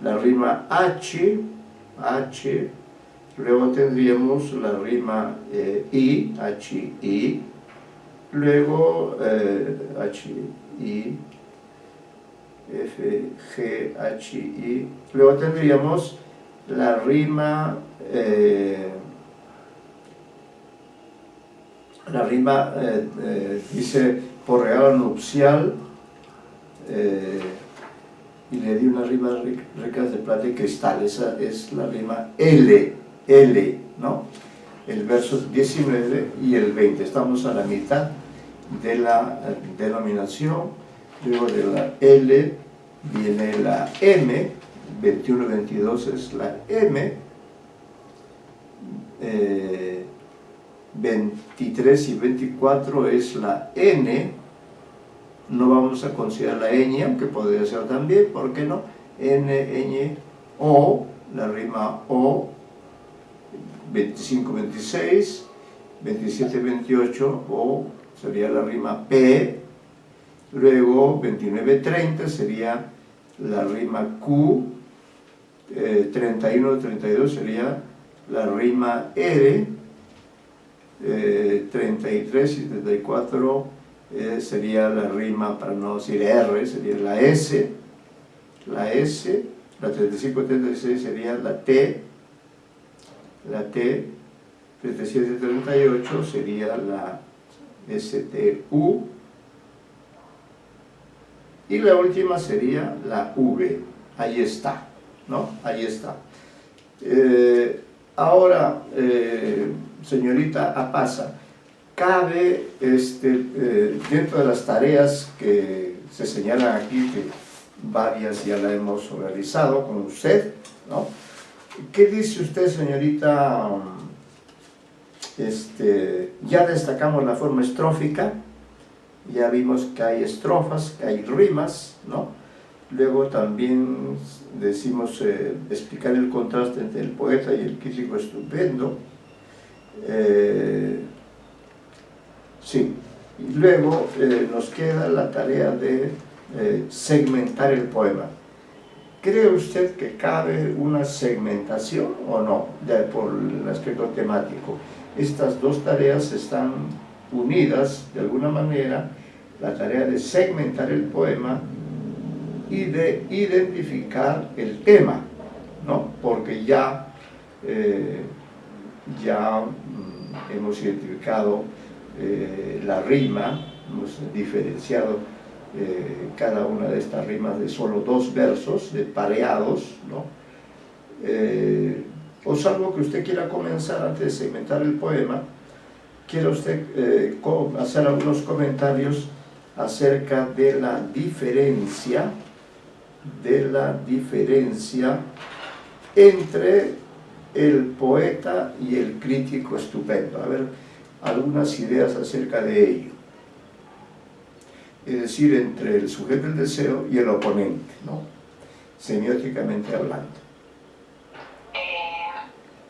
[SPEAKER 2] la rima H, luego tendríamos la rima I, H-I, luego H-I, F, G, H-I, luego tendríamos la rima dice por regalo nupcial, y le di una rima ricas de plata y cristal. Esa es la rima L, ¿no? El verso 19 y el 20. Estamos a la mitad de la denominación. Luego de la L viene la M, 21, 22 es la M, 23 y 24 es la N. No vamos a considerar la ñ, aunque podría ser también, ¿por qué no? N, ñ, O, la rima O, 25, 26, 27, 28, O sería la rima P, luego 29, 30 sería la rima Q, 31, 32 sería la rima R, 33 y 34 sería la rima, para no decir R, sería la S, la 35 y 36 sería la T, 37 y 38 sería la STU, y la última sería la V. Ahí está, ¿no? Ahí está. Ahora, señorita Apasa, cabe dentro de las tareas que se señalan aquí, que varias ya la hemos realizado con usted, ¿no? ¿Qué dice usted, señorita? Ya destacamos la forma estrófica, ya vimos que hay estrofas, que hay rimas, ¿no? Luego también decimos explicar el contraste entre el poeta y el crítico estupendo. Sí, y luego nos queda la tarea de segmentar el poema. ¿Cree usted que cabe una segmentación o no, por el aspecto temático? Estas dos tareas están unidas de alguna manera, la tarea de segmentar el poema y de identificar el tema, ¿no? Porque ya hemos identificado la rima, hemos diferenciado cada una de estas rimas de solo 2 versos, de pareados, ¿no? O salvo que usted quiera comenzar antes de segmentar el poema, quiere usted hacer algunos comentarios acerca de la diferencia entre el poeta y el crítico estupendo. A ver, algunas ideas acerca de ello. Es decir, entre el sujeto del deseo y el oponente, ¿no? Semióticamente hablando.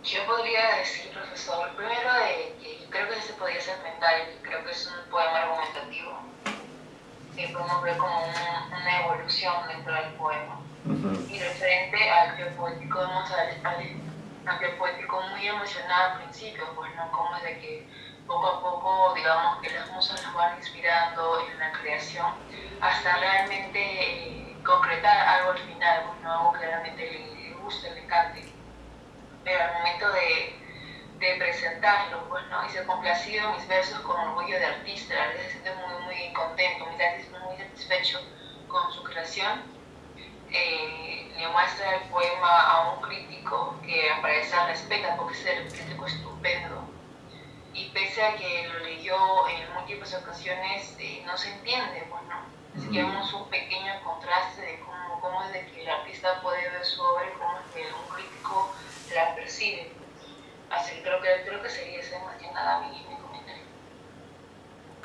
[SPEAKER 3] Yo podría decir, profesor, primero de que yo creo que se podría segmentar y que creo que es un poema argumentativo. Que podemos ver como una evolución dentro del poema. Y referente al pie poético, vemos al pie poético muy emocionado al principio, pues no, como es de que poco a poco, digamos, que las musas nos van inspirando en la creación hasta realmente concretar algo al final, pues no, algo que realmente le guste, le encante. Pero al momento de presentarlo, pues no, y ser complacido en mis versos con orgullo de artista, a veces se siente muy contento, muy satisfecho con su creación. Le muestra el poema a un crítico que al parecer respeta porque es el crítico estupendo, y pese a que lo leyó en múltiples ocasiones, no se entiende, pues no. Así que vemos un pequeño contraste de cómo es de que el artista puede ver su obra y cómo es que un crítico la percibe. Así que creo que sería ese más que nada mi comentario.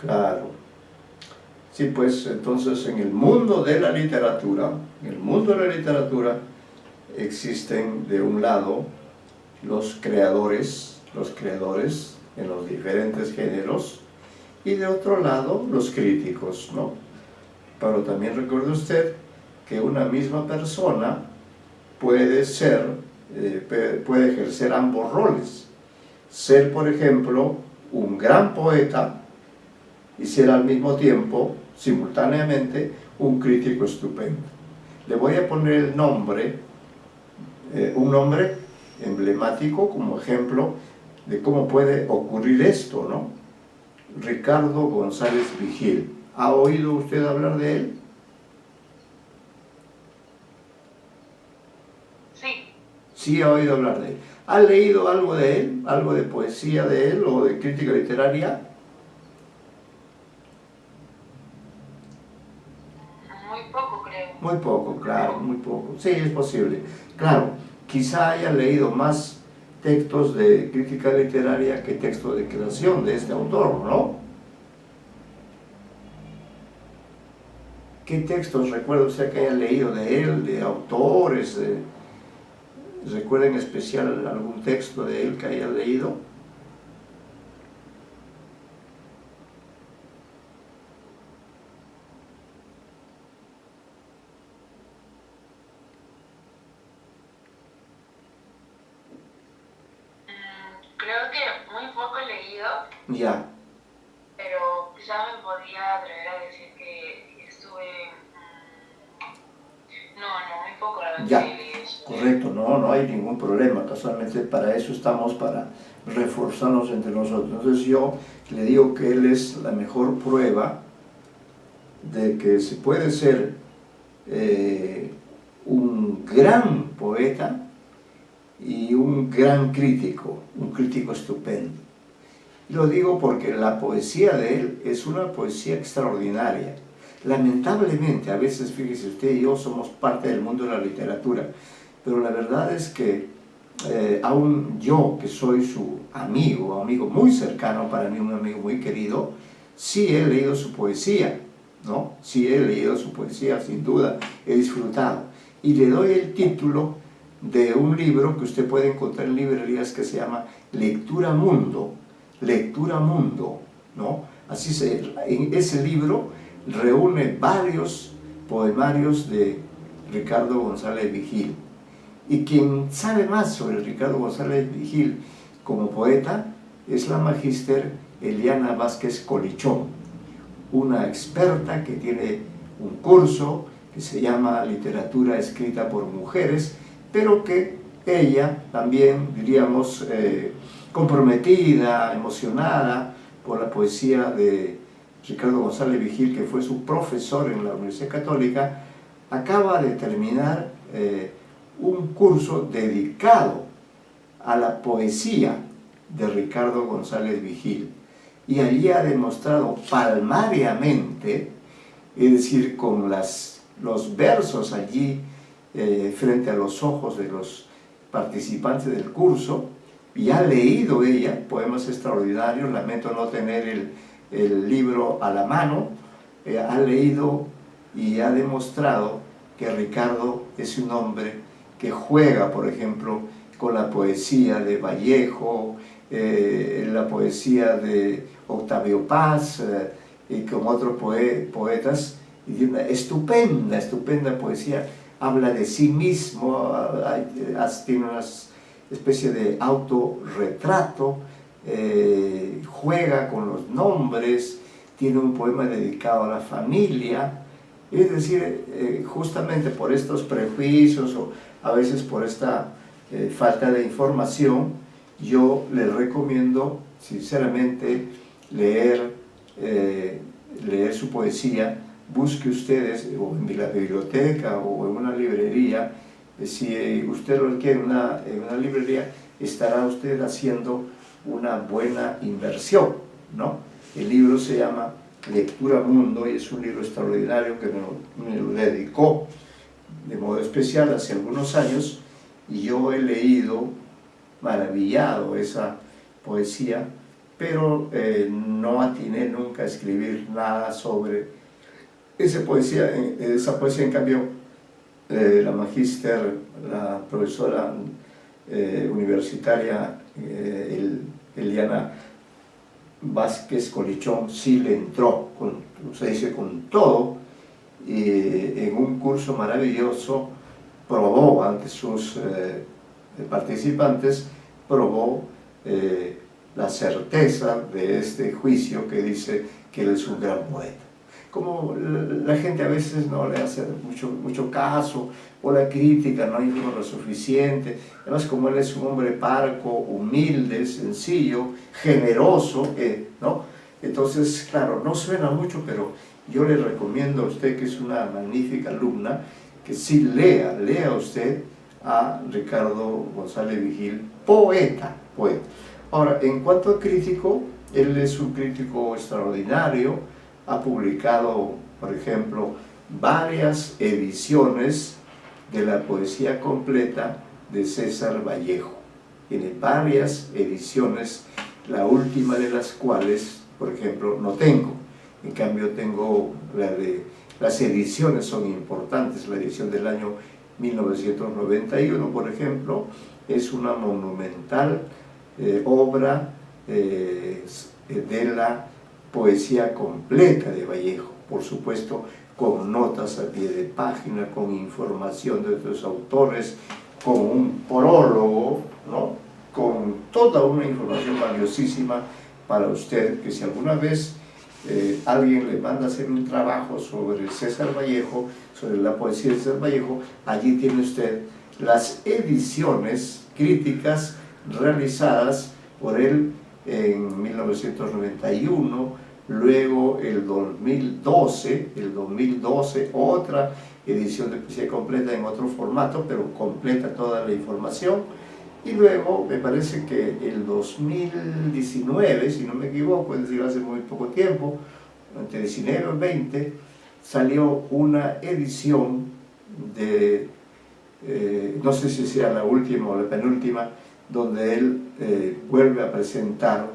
[SPEAKER 2] Claro. Sí, pues entonces en el mundo de la literatura, existen de un lado los creadores en los diferentes géneros, y de otro lado los críticos, ¿no? Pero también recuerde usted que una misma persona puede ejercer ambos roles. Ser, por ejemplo, un gran poeta y ser al mismo tiempo, simultáneamente, un crítico estupendo. Le voy a poner el nombre, un nombre emblemático como ejemplo de cómo puede ocurrir esto, ¿no? Ricardo González Vigil. ¿Ha oído usted hablar de él?
[SPEAKER 3] Sí.
[SPEAKER 2] Sí, ha oído hablar de él. ¿Ha leído algo de él? ¿Algo de poesía de él o de crítica literaria?
[SPEAKER 3] Muy poco, creo.
[SPEAKER 2] Muy poco, claro, muy poco. Sí, es posible. Claro, quizá haya leído más textos de crítica literaria que textos de creación de este autor, ¿no? ¿Qué textos recuerda usted que haya leído de él, de autores? ¿Recuerda en especial algún texto de él que haya leído?
[SPEAKER 3] Creo que muy poco he leído.
[SPEAKER 2] Ya.
[SPEAKER 3] Pero quizás me podría atrever a decir que estuve... No, muy poco la verdad
[SPEAKER 2] Ya,
[SPEAKER 3] que he leído eso.
[SPEAKER 2] correcto, no hay ningún problema. Casualmente para eso estamos, para reforzarnos entre nosotros. Entonces yo le digo que él es la mejor prueba de que se puede ser un gran poeta y un gran crítico, un crítico estupendo. Lo digo porque la poesía de él es una poesía extraordinaria. Lamentablemente, a veces, fíjese usted y yo somos parte del mundo de la literatura, pero la verdad es que aún yo, que soy su amigo muy cercano para mí, un amigo muy querido, sí he leído su poesía, ¿no? Sí he leído su poesía, sin duda, he disfrutado. Y le doy el título de un libro que usted puede encontrar en librerías que se llama Lectura Mundo, ¿no? En ese libro reúne varios poemarios de Ricardo González Vigil. Y quien sabe más sobre Ricardo González Vigil como poeta es la magíster Eliana Vázquez Colichón, una experta que tiene un curso que se llama Literatura escrita por mujeres, pero que ella también, diríamos, comprometida, emocionada por la poesía de Ricardo González Vigil, que fue su profesor en la Universidad Católica, acaba de terminar un curso dedicado a la poesía de Ricardo González Vigil, y allí ha demostrado palmariamente, es decir, con los versos allí frente a los ojos de los participantes del curso, y ha leído ella poemas extraordinarios. Lamento no tener el libro a la mano. Ha leído y ha demostrado que Ricardo es un hombre que juega, por ejemplo, con la poesía de Vallejo, la poesía de Octavio Paz, y con otros poetas, y tiene una estupenda poesía. Habla de sí mismo, tiene una especie de autorretrato, juega con los nombres, tiene un poema dedicado a la familia. Es decir, justamente por estos prejuicios o a veces por esta falta de información, yo les recomiendo sinceramente leer su poesía. Busque ustedes o en la biblioteca o en una librería. Si usted lo quiere en una librería, estará usted haciendo una buena inversión, ¿no? El libro se llama Lectura Mundo y es un libro extraordinario que me lo dedicó de modo especial hace algunos años, y yo he leído maravillado esa poesía, pero no atiné nunca a escribir nada sobre esa poesía. En cambio, la magíster, la profesora universitaria Eliana Vázquez Colichón, sí le entró, se dice, con todo, en un curso maravilloso. Probó ante sus participantes, probó la certeza de este juicio que dice que él es un gran poeta. Como la gente a veces no le hace mucho caso, o la crítica no informa lo suficiente, además como él es un hombre parco, humilde, sencillo, generoso, ¿no? Entonces, claro, no suena mucho, pero yo le recomiendo a usted, que es una magnífica alumna, que sí lea usted a Ricardo González Vigil, poeta. Ahora, en cuanto a crítico, él es un crítico extraordinario. Ha publicado, por ejemplo, varias ediciones de la poesía completa de César Vallejo. Tiene varias ediciones, la última de las cuales, por ejemplo, no tengo. En cambio, tengo las ediciones son importantes. La edición del año 1991, por ejemplo, es una monumental obra de la poesía completa de Vallejo, por supuesto con notas a pie de página, con información de otros autores, con un prólogo, ¿no? Con toda una información valiosísima para usted, que si alguna vez alguien le manda a hacer un trabajo sobre César Vallejo, sobre la poesía de César Vallejo, allí tiene usted las ediciones críticas realizadas por él en 1991, luego el 2012 otra edición de poesía completa en otro formato, pero completa toda la información, y luego me parece que el 2019, si no me equivoco, es decir, hace muy poco tiempo, entre 19 y 20, salió una edición de, no sé si sea la última o la penúltima, donde él vuelve a presentar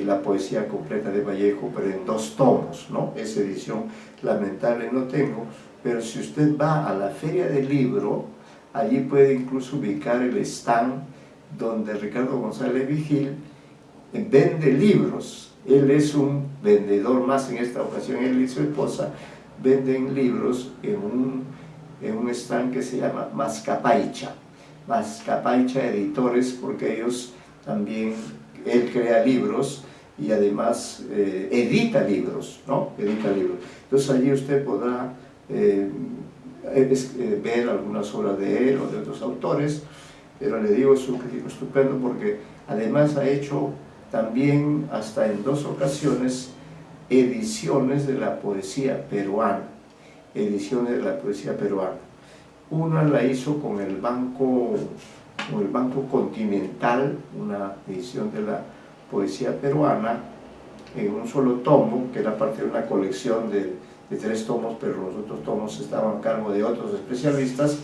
[SPEAKER 2] la poesía completa de Vallejo, pero en 2 tomos, ¿no? Esa edición lamentable no tengo, pero si usted va a la Feria del Libro, allí puede incluso ubicar el stand donde Ricardo González Vigil vende libros. Él es un vendedor más en esta ocasión, él y su esposa venden libros en un stand que se llama Mascapaicha Editores, porque ellos también, él crea libros y además edita libros, ¿no? Edita libros. Entonces allí usted podrá ver algunas obras de él o de otros autores, pero le digo, es un crítico estupendo porque además ha hecho también hasta en 2 ocasiones ediciones de la poesía peruana, ediciones de la poesía peruana. Una la hizo con el Banco Continental, una edición de la poesía peruana en un solo tomo, que era parte de una colección de 3 tomos, pero los otros tomos estaban a cargo de otros especialistas.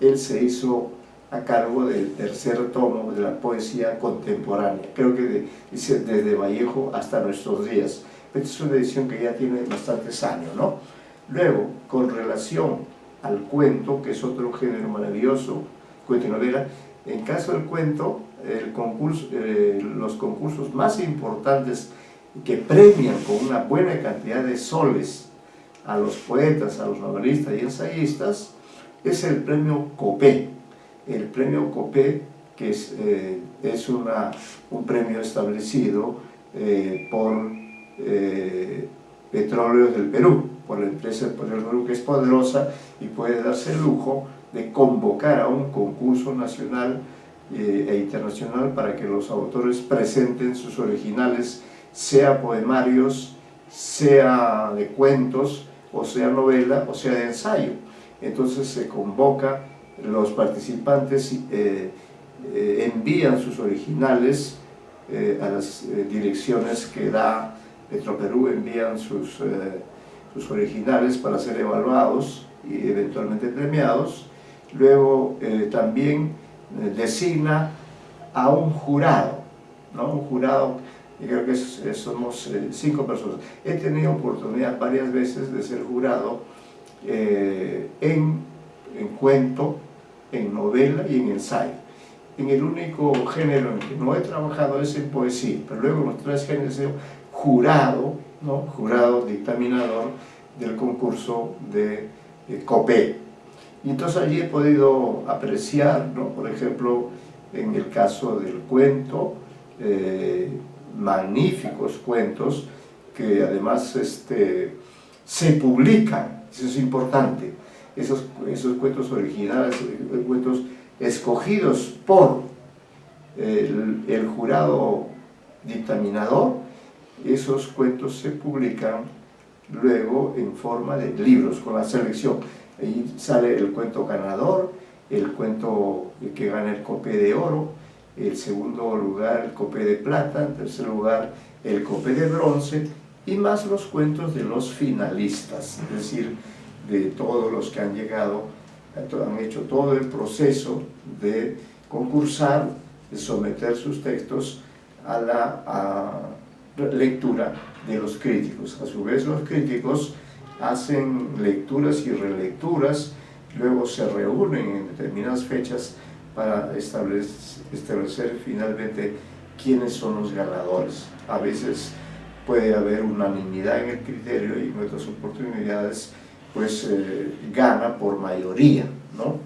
[SPEAKER 2] Él se hizo a cargo del 3er tomo de la poesía contemporánea, creo que dice desde Vallejo hasta nuestros días. Esta es una edición que ya tiene bastantes años, ¿no? Luego, con relación al cuento, que es otro género maravilloso, cuento y novela, en caso del cuento, los concursos más importantes que premian con una buena cantidad de soles a los poetas, a los novelistas y ensayistas, es el premio Copé. El premio Copé, que es un premio establecido por Petróleos del Perú, por la empresa de Petróleos del Perú, que es poderosa y puede darse el lujo de convocar a un concurso nacional e internacional para que los autores presenten sus originales, sea poemarios, sea de cuentos, o sea novela, o sea de ensayo. Entonces se convoca, los participantes envían sus originales a las direcciones que da Petroperú, envían sus originales para ser evaluados y eventualmente premiados. Luego también designa a un jurado, ¿no? Un jurado, y creo que somos 5 personas. He tenido oportunidad varias veces de ser jurado en cuento, en novela y en ensayo. En el único género en que no he trabajado es en poesía, pero luego en los 3 géneros he sido jurado, ¿no? Jurado dictaminador del concurso de Copé. Y entonces allí he podido apreciar, ¿no? Por ejemplo, en el caso del cuento, magníficos cuentos que además se publican, eso es importante, esos cuentos originales, cuentos escogidos por el jurado dictaminador, esos cuentos se publican luego en forma de libros con la selección. Ahí sale el cuento ganador, el cuento que gana el Copé de oro, el segundo lugar el Copé de plata, en tercer lugar el Copé de bronce, y más los cuentos de los finalistas, es decir, de todos los que han llegado, han hecho todo el proceso de concursar, de someter sus textos a la lectura de los críticos. A su vez, los críticos hacen lecturas y relecturas, luego se reúnen en determinadas fechas para establecer finalmente quiénes son los ganadores. A veces puede haber unanimidad en el criterio y en otras oportunidades pues gana por mayoría, ¿no?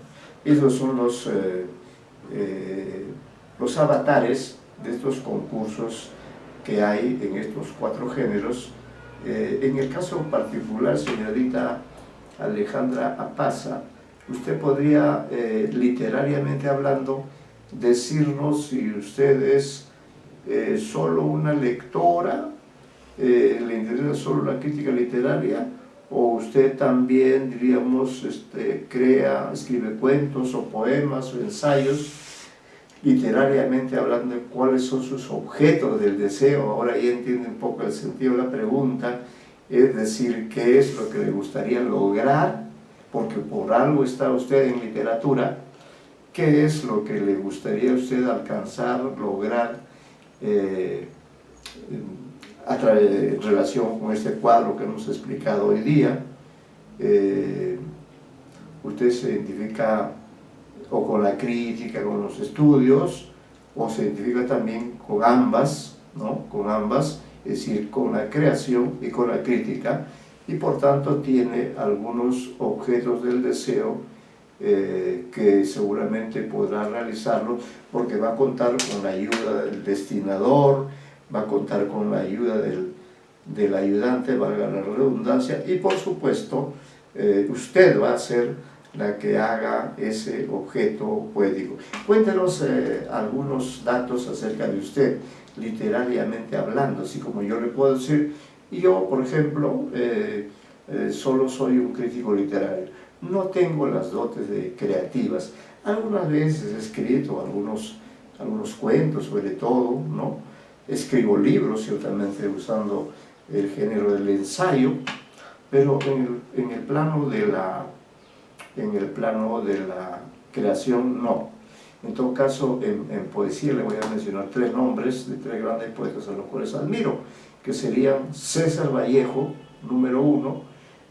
[SPEAKER 2] Esos son los avatares de estos concursos que hay en estos 4 géneros. En el caso particular, señorita Alejandra Apaza, usted podría, literariamente hablando, decirnos si usted es solo una lectora, le interesa solo la crítica literaria, o usted también, diríamos, escribe cuentos o poemas o ensayos, literariamente hablando de cuáles son sus objetos del deseo. Ahora ya entiende un poco el sentido de la pregunta, es decir, qué es lo que le gustaría lograr, porque por algo está usted en literatura, qué es lo que le gustaría a usted alcanzar, lograr, en relación con este cuadro que hemos explicado hoy día. Usted se identifica o con la crítica, con los estudios, o se identifica también con ambas, ¿no? Con ambas, es decir, con la creación y con la crítica, y por tanto tiene algunos objetos del deseo que seguramente podrá realizarlo, porque va a contar con la ayuda del destinador, va a contar con la ayuda del ayudante, valga la redundancia, y por supuesto usted va a ser la que haga ese objeto poético. Cuéntenos algunos datos acerca de usted, literariamente hablando, así como yo le puedo decir, yo por ejemplo solo soy un crítico literario, no tengo las dotes creativas. Algunas veces he escrito algunos cuentos, sobre todo, ¿no? Escribo libros, ciertamente usando el género del ensayo, pero en el plano de la creación, no. En todo caso, en poesía le voy a mencionar 3 nombres de 3 grandes poetas a los cuales admiro, que serían César Vallejo, número 1,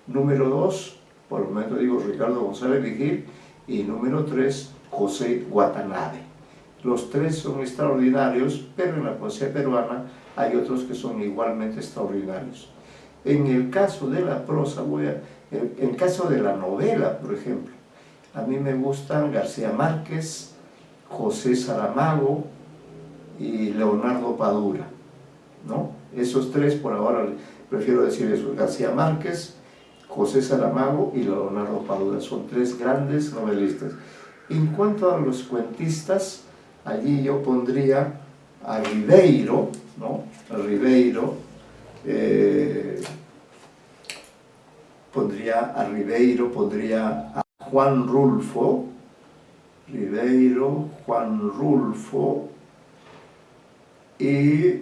[SPEAKER 2] número 2, por el momento digo Ricardo González Vigil, y número 3, José Watanabe. Los 3 son extraordinarios, pero en la poesía peruana hay otros que son igualmente extraordinarios. En el caso de la prosa, en el caso de la novela, por ejemplo, a mí me gustan García Márquez, José Saramago y Leonardo Padura, ¿no? Esos 3 por ahora prefiero decir eso, García Márquez, José Saramago y Leonardo Padura, son 3 grandes novelistas. En cuanto a los cuentistas, allí yo pondría a Ribeiro, ¿no? A Ribeiro, pondría a Juan Rulfo, Ribeiro, Juan Rulfo y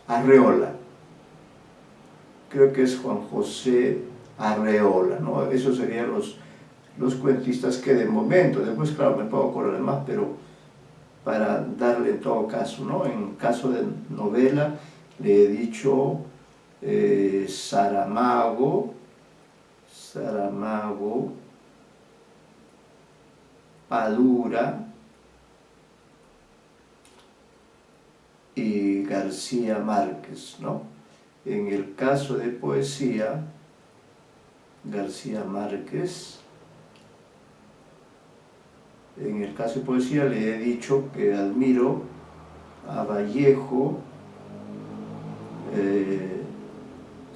[SPEAKER 2] Arreola. Creo que es Juan José Arreola, ¿no? Esos serían los cuentistas que de momento, después claro me puedo acordar más, pero para darle en todo caso, ¿no? En caso de novela le he dicho Saramago, Padura y García Márquez, ¿no? En el caso de poesía, García Márquez. En el caso de poesía le he dicho que admiro a Vallejo,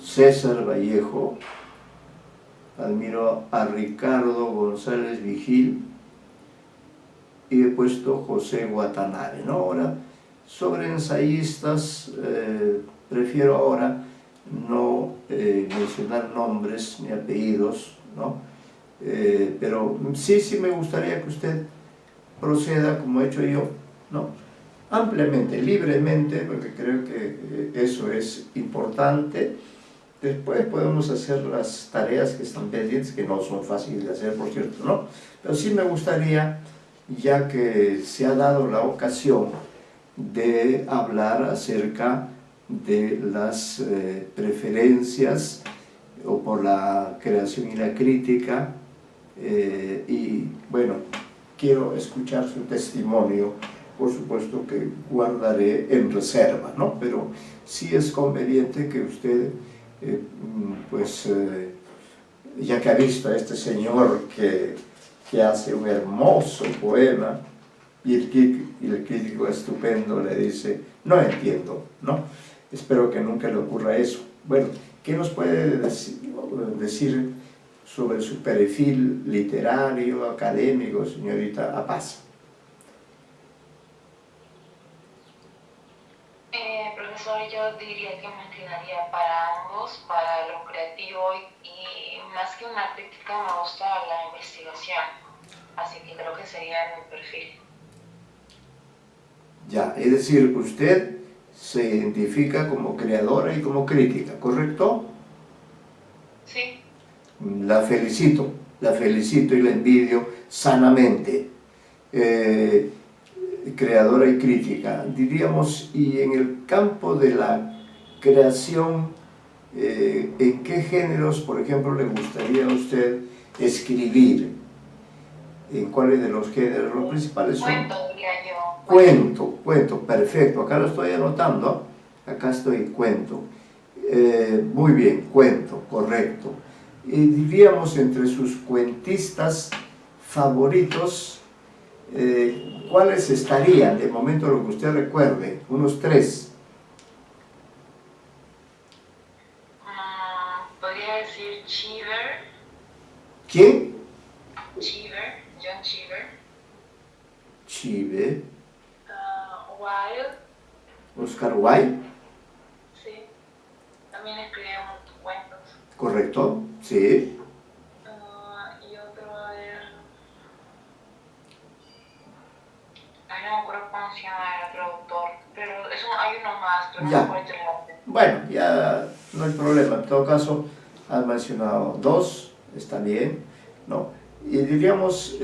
[SPEAKER 2] César Vallejo, admiro a Ricardo González Vigil y he puesto José Watanabe, ¿no? Ahora, sobre ensayistas, prefiero ahora no mencionar nombres ni apellidos, ¿no? Pero sí me gustaría que usted proceda como he hecho yo, ¿no? Ampliamente, libremente, porque creo que eso es importante. Después podemos hacer las tareas que están pendientes, que no son fáciles de hacer, por cierto, ¿no? Pero sí me gustaría, ya que se ha dado la ocasión de hablar acerca de las preferencias o por la creación y la crítica, y bueno, quiero escuchar su testimonio, por supuesto que guardaré en reserva, ¿no? Pero sí es conveniente que usted, ya que ha visto a este señor que hace un hermoso poema, y el crítico estupendo le dice, no entiendo, ¿no? Espero que nunca le ocurra eso. Bueno, ¿qué nos puede decir sobre su perfil literario, académico, señorita Apaz?
[SPEAKER 3] Profesor, yo diría que me inclinaría para ambos, para lo creativo y más que una crítica me gusta la investigación, así que creo que sería mi perfil.
[SPEAKER 2] Ya, es decir, usted se identifica como creadora y como crítica, ¿correcto?
[SPEAKER 3] Sí.
[SPEAKER 2] La felicito y la envidio sanamente. Creadora y crítica, diríamos, y en el campo de la creación, ¿en qué géneros, por ejemplo, le gustaría a usted escribir? ¿En cuáles de los géneros? Los principales son...
[SPEAKER 3] Cuento, diría yo.
[SPEAKER 2] Cuento, perfecto, acá lo estoy anotando, acá estoy, cuento. Muy bien, cuento, correcto. Y diríamos entre sus cuentistas favoritos, ¿Cuáles estarían, de momento lo que usted recuerde? Unos 3.
[SPEAKER 3] Podría decir Cheever.
[SPEAKER 2] ¿Quién?
[SPEAKER 3] Cheever, John Cheever.
[SPEAKER 2] Chive.
[SPEAKER 3] Wilde.
[SPEAKER 2] Oscar Wilde.
[SPEAKER 3] Sí. También escribió muchos cuentos.
[SPEAKER 2] ¿Correcto? Sí.
[SPEAKER 3] Y otro, a ver. Ay, no me acuerdo cómo se llama el otro autor. Pero hay uno más, pero no
[SPEAKER 2] Ya.
[SPEAKER 3] me acuerdo el nombre.
[SPEAKER 2] Bueno, ya no hay problema. En todo caso, has mencionado 2, está bien, ¿no? Y diríamos,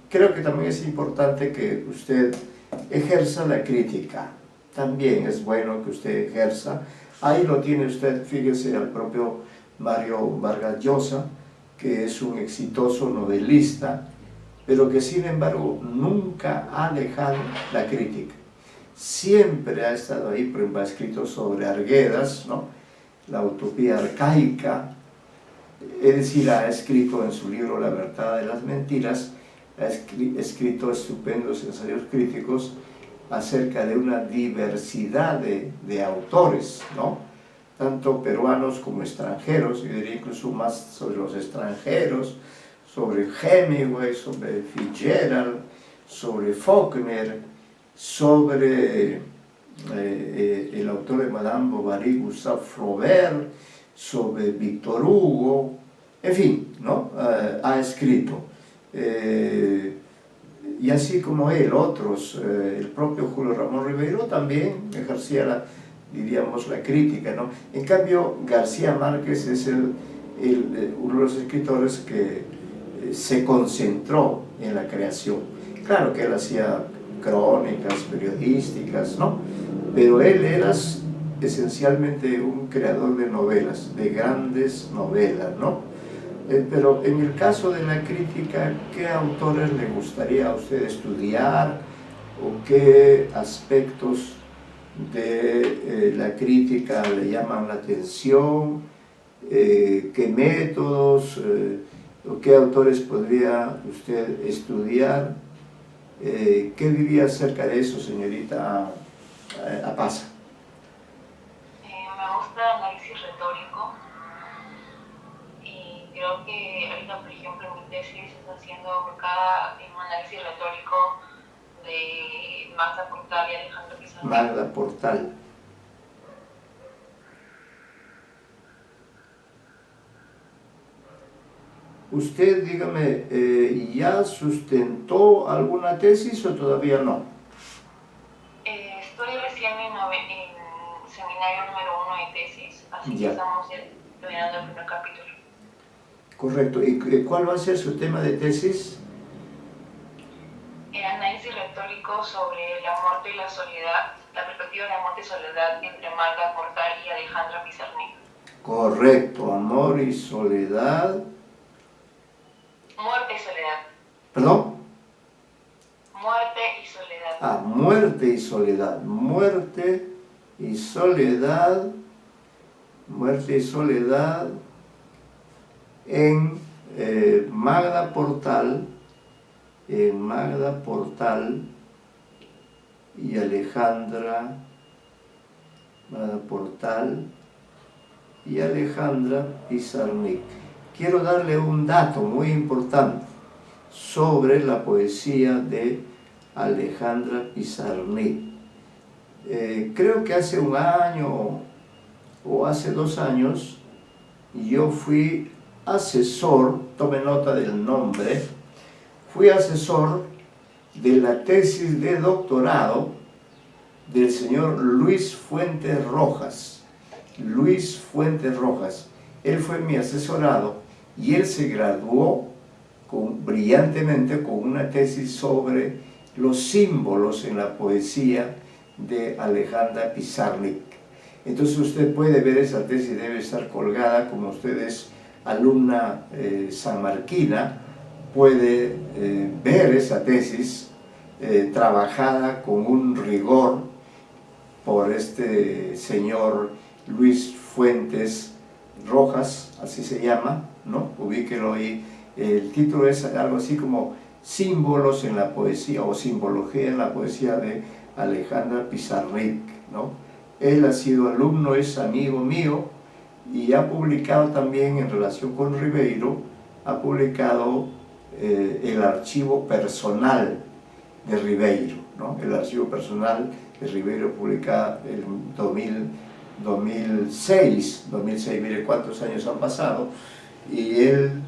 [SPEAKER 2] creo que también es importante que usted ejerza la crítica. También es bueno que usted ejerza. Ahí lo tiene usted, fíjese, al propio Mario Vargas Llosa, que es un exitoso novelista, pero que sin embargo nunca ha dejado la crítica. Siempre ha estado ahí, por ejemplo, ha escrito sobre Arguedas, ¿no? La utopía arcaica, es decir, ha escrito en su libro La verdad de las mentiras, ha escrito estupendos ensayos críticos acerca de una diversidad de autores, ¿no? Tanto peruanos como extranjeros, yo diría incluso más sobre los extranjeros, sobre Hemingway, sobre Fitzgerald, sobre Faulkner, sobre el autor de Madame Bovary, Gustave Flaubert, sobre Víctor Hugo, en fin, ¿no? Ha escrito. Y así como él, otros, el propio Julio Ramón Ribeiro también ejercía diríamos, la crítica, ¿no? En cambio, García Márquez es uno de los escritores que se concentró en la creación. Claro que él hacía crónicas periodísticas, ¿no? Pero él era esencialmente un creador de novelas, de grandes novelas, ¿no? Pero en el caso de la crítica, ¿qué autores le gustaría a usted estudiar o qué aspectos de la crítica le llaman la atención? ¿Qué métodos o qué autores podría usted estudiar? ¿Qué diría acerca de eso, señorita Apaza?
[SPEAKER 3] Me gusta el análisis retórico y creo que ahorita, por ejemplo, en mi tesis está haciendo enfocada en un análisis retórico de Magda Portal y Alejandro Pizarro.
[SPEAKER 2] Magda Portal. Usted, dígame, ¿ya sustentó alguna tesis o todavía no?
[SPEAKER 3] Estoy recién en seminario número 1 de tesis, así que estamos terminando el primer capítulo.
[SPEAKER 2] Correcto. ¿Y cuál va a ser su tema de tesis?
[SPEAKER 3] El análisis retórico sobre la muerte y la soledad, la perspectiva de la muerte y soledad entre Magda Portal y Alejandra Pizarnik.
[SPEAKER 2] Correcto, amor y soledad.
[SPEAKER 3] Muerte y soledad.
[SPEAKER 2] ¿Perdón?
[SPEAKER 3] Muerte y soledad.
[SPEAKER 2] Ah, muerte y soledad. Muerte y soledad. Muerte y soledad en Magda Portal. En Magda Portal y Alejandra. Magda Portal y Alejandra Pizarnik. Quiero darle un dato muy importante sobre la poesía de Alejandra Pizarnik. Creo que hace un año o hace 2 años yo fui asesor, tome nota del nombre, fui asesor de la tesis de doctorado del señor Luis Fuentes Rojas. Luis Fuentes Rojas. Él fue mi asesorado y él se graduó brillantemente con una tesis sobre los símbolos en la poesía de Alejandra Pizarnik. Entonces usted puede ver esa tesis, debe estar colgada, como usted es alumna sanmarquina, puede ver esa tesis trabajada con un rigor por este señor Luis Fuentes Rojas, así se llama, ¿no? Ubíquelo ahí. El título es algo así como símbolos en la poesía o simbología en la poesía de Alejandra Pizarnik, ¿no? Él ha sido alumno, es amigo mío y ha publicado también en relación con Ribeiro, ha publicado el archivo personal de Ribeiro, ¿no? El archivo personal de Ribeiro publicado en 2006, mire cuántos años han pasado, y él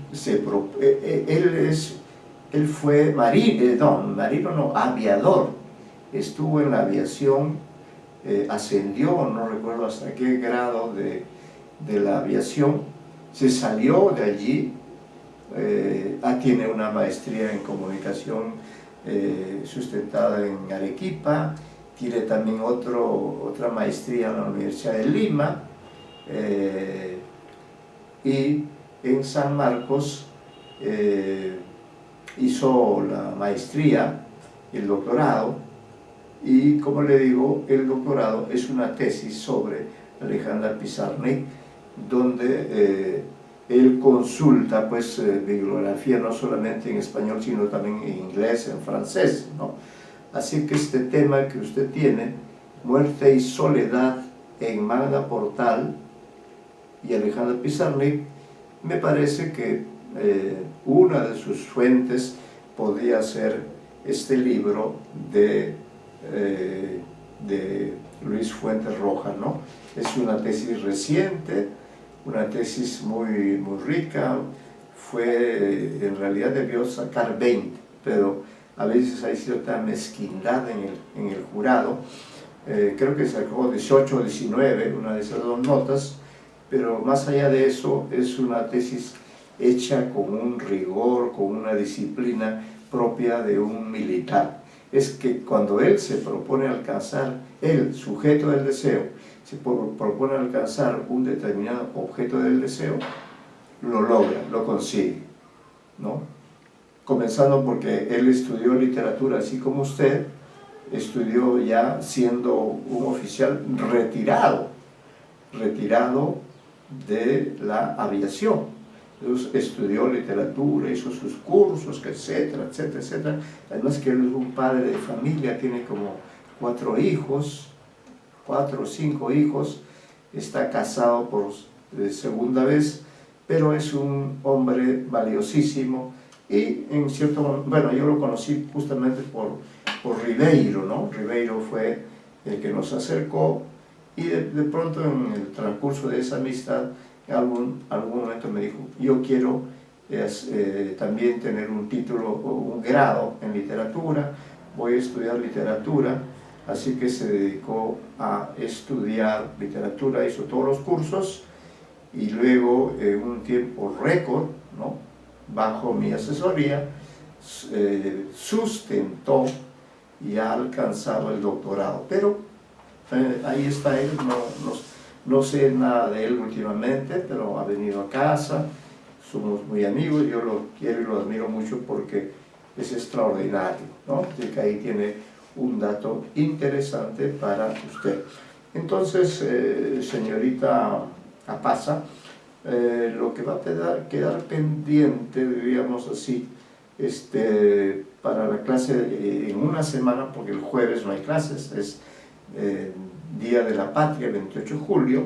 [SPEAKER 2] fue aviador, estuvo en la aviación, ascendió, no recuerdo hasta qué grado de la aviación, se salió de allí, tiene una maestría en comunicación sustentada en Arequipa, tiene también otra maestría en la Universidad de Lima, y en San Marcos hizo la maestría, el doctorado, y como le digo, el doctorado es una tesis sobre Alejandra Pizarnik, donde él consulta pues bibliografía no solamente en español, sino también en inglés, en francés, ¿no? Así que este tema que usted tiene, Muerte y Soledad en Magda Portal y Alejandra Pizarnik, me parece que una de sus fuentes podría ser este libro de Luis Fuentes Roja, ¿no? Es una tesis reciente, una tesis muy rica, en realidad debió sacar 20, pero a veces hay cierta mezquindad en el jurado. Creo que sacó 18 o 19, una de esas dos notas, pero más allá de eso es una tesis hecha con un rigor, con una disciplina propia de un militar. Es que cuando él se propone alcanzar, el sujeto del deseo, se propone alcanzar un determinado objeto del deseo, lo logra, lo consigue, ¿no? Comenzando porque él estudió literatura, así como usted, estudió ya siendo un oficial retirado de la aviación. Entonces, estudió literatura, hizo sus cursos, etcétera, etcétera, etcétera. Además que él es un padre de familia, tiene como 4 o 5 hijos, está casado por segunda vez, pero es un hombre valiosísimo y en cierto momento, bueno, yo lo conocí justamente por Ribeiro, ¿no? Ribeiro fue el que nos acercó y de pronto en el transcurso de esa amistad, en algún momento me dijo, yo quiero también tener un título o un grado en literatura, voy a estudiar literatura, así que se dedicó a estudiar literatura, hizo todos los cursos y luego en un tiempo récord, ¿no? Bajo mi asesoría, sustentó y ha alcanzado el doctorado, pero ahí está él, no sé nada de él últimamente, pero ha venido a casa, somos muy amigos, yo lo quiero y lo admiro mucho porque es extraordinario, ¿no? Así que ahí tiene un dato interesante para usted. Entonces, señorita Apaza, lo que va a quedar pendiente, diríamos así, para la clase en una semana, porque el jueves no hay clases, es Día de la Patria, 28 de julio,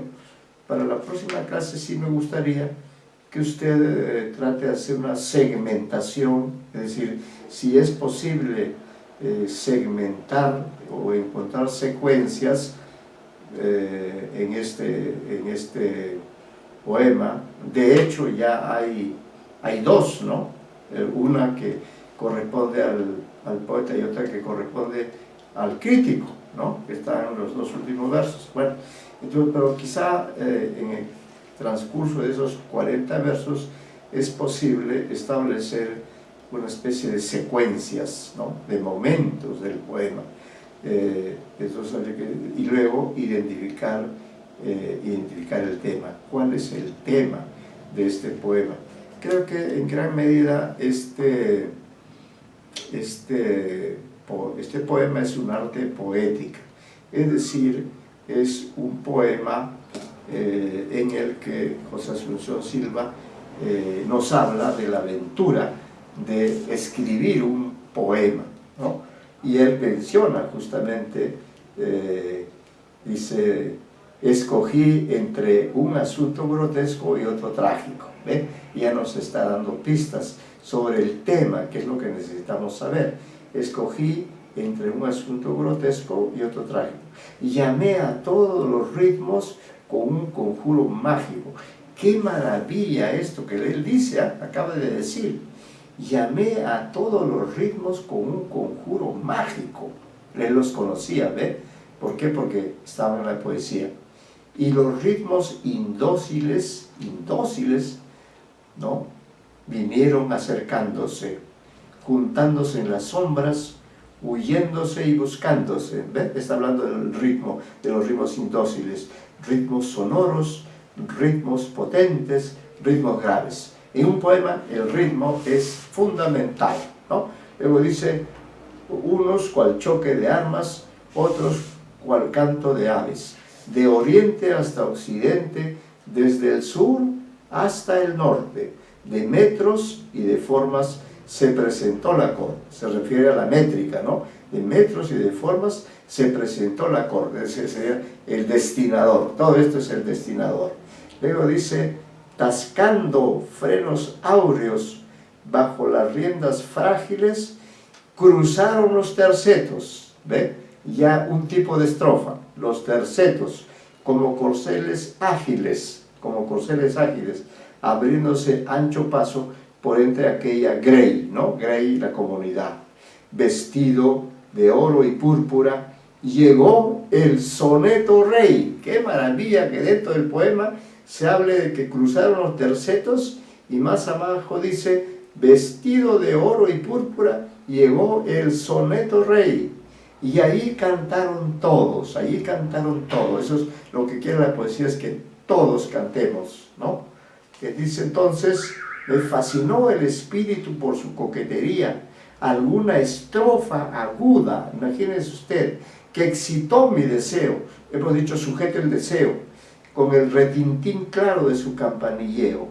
[SPEAKER 2] para la próxima clase sí me gustaría que usted trate de hacer una segmentación, es decir, si es posible segmentar o encontrar secuencias en este poema. De hecho ya hay dos, ¿no? Una que corresponde al poeta y otra que corresponde al crítico, ¿no? Que están en los dos últimos versos. Bueno, entonces, pero quizá en el transcurso de esos 40 versos es posible establecer una especie de secuencias, ¿no? De momentos del poema. Entonces, y luego identificar el tema. ¿Cuál es el tema de este poema? Creo que en gran medida este poema es un arte poética, es decir, es un poema en el que José Asunción Silva nos habla de la aventura de escribir un poema, ¿no? Y él menciona justamente, dice, escogí entre un asunto grotesco y otro trágico, ¿ve? Ya nos está dando pistas sobre el tema, que es lo que necesitamos saber. Escogí entre un asunto grotesco y otro trágico. Llamé a todos los ritmos con un conjuro mágico. ¡Qué maravilla esto que él dice! Acaba de decir. Llamé a todos los ritmos con un conjuro mágico. Él los conocía, ¿ve? ¿Por qué? Porque estaba en la poesía. Y los ritmos indóciles, ¿no? Vinieron acercándose, juntándose en las sombras, huyéndose y buscándose. ¿Ve? Está hablando del ritmo, de los ritmos indóciles, ritmos sonoros, ritmos potentes, ritmos graves. En un poema el ritmo es fundamental, ¿no? Luego dice, unos cual choque de armas, otros cual canto de aves, de oriente hasta occidente, desde el sur hasta el norte, de metros y de formas se presentó la acorde. Se refiere a la métrica, ¿no? De metros y de formas se presentó la acorde. Ese sería el destinador. Todo esto es el destinador. Luego dice, tascando frenos áureos bajo las riendas frágiles, cruzaron los tercetos. ¿Ve? Ya un tipo de estrofa. Los tercetos, como corceles ágiles, abriéndose ancho paso por entre aquella grey, ¿no? Grey, la comunidad. Vestido de oro y púrpura, llegó el soneto rey. ¡Qué maravilla que dentro del poema se hable de que cruzaron los tercetos! Y más abajo dice, vestido de oro y púrpura, llegó el soneto rey. Y ahí cantaron todos, Eso es lo que quiere la poesía, es que todos cantemos, ¿no? Que dice entonces, me fascinó el espíritu por su coquetería, alguna estrofa aguda, imagínense usted, que excitó mi deseo, hemos dicho sujeto el deseo, con el retintín claro de su campanilleo,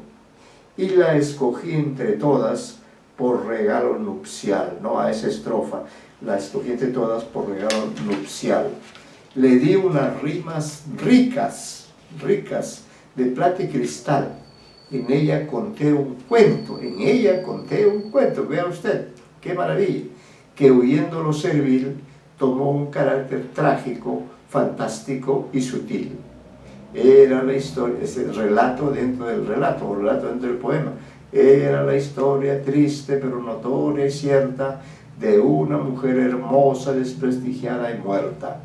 [SPEAKER 2] y la escogí entre todas por regalo nupcial, ¿no? A esa estrofa, la escogí entre todas por regalo nupcial. Le di unas rimas ricas, de plata y cristal. En ella conté un cuento, vea usted, qué maravilla, que huyendo lo servil, tomó un carácter trágico, fantástico y sutil. Era la historia, es el relato dentro del relato, o relato dentro del poema. Era la historia triste, pero notoria y cierta, de una mujer hermosa, desprestigiada y muerta.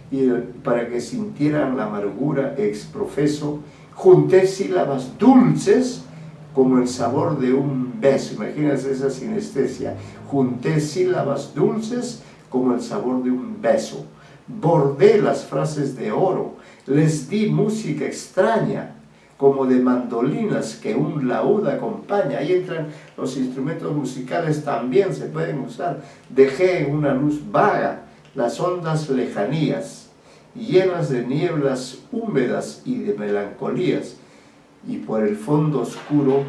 [SPEAKER 2] Y para que sintieran la amargura exprofeso, junté sílabas dulces como el sabor de un beso. Imagínense esa sinestesia. Junté sílabas dulces como el sabor de un beso. Bordé las frases de oro, les di música extraña, como de mandolinas que un laúd acompaña. Ahí entran los instrumentos musicales, también se pueden usar. Dejé en una luz vaga las hondas lejanías, llenas de nieblas húmedas y de melancolías, y por el fondo oscuro,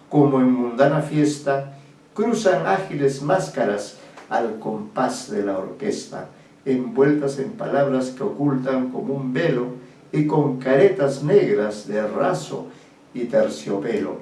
[SPEAKER 2] como en mundana fiesta, cruzan ágiles máscaras al compás de la orquesta, envueltas en palabras que ocultan como un velo y con caretas negras de raso y terciopelo.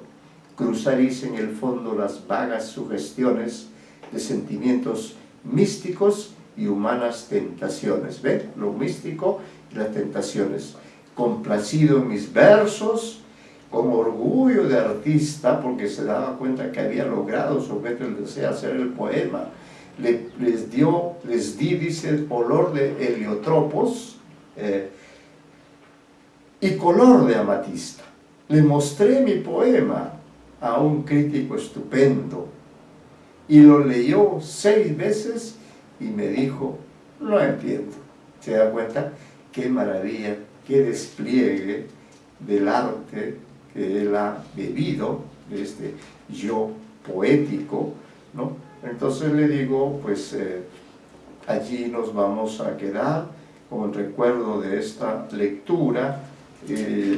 [SPEAKER 2] Cruzaréis en el fondo las vagas sugestiones de sentimientos místicos y humanas tentaciones. ¿Ven? Lo místico y las tentaciones. Complacido en mis versos, con orgullo de artista, porque se daba cuenta que había logrado su objeto el deseo, hacer el poema. Les di, dice, el olor de heliotropos y color de amatista. Le mostré mi poema a un crítico estupendo y lo leyó 6 veces y me dijo, no entiendo. ¿Se da cuenta? Qué maravilla, qué despliegue del arte que él ha bebido, de este yo poético, ¿no? Entonces le digo, pues allí nos vamos a quedar con el recuerdo de esta lectura.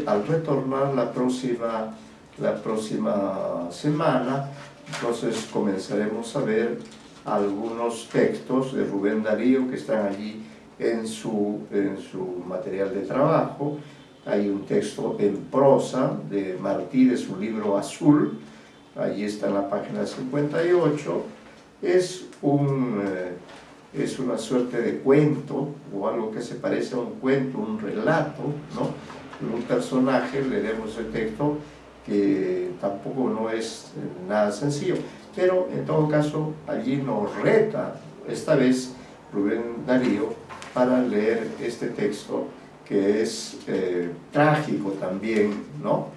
[SPEAKER 2] Al retornar la próxima semana Entonces comenzaremos a ver algunos textos de Rubén Darío que están allí en su material de trabajo. Hay un texto en prosa de Martí de su libro Azul, allí está en la página 58. Es una suerte de cuento o algo que se parece a un cuento, un relato, ¿no? De un personaje. Leeremos el texto, que tampoco no es nada sencillo, pero en todo caso allí nos reta esta vez Rubén Darío para leer este texto que es trágico también, ¿no?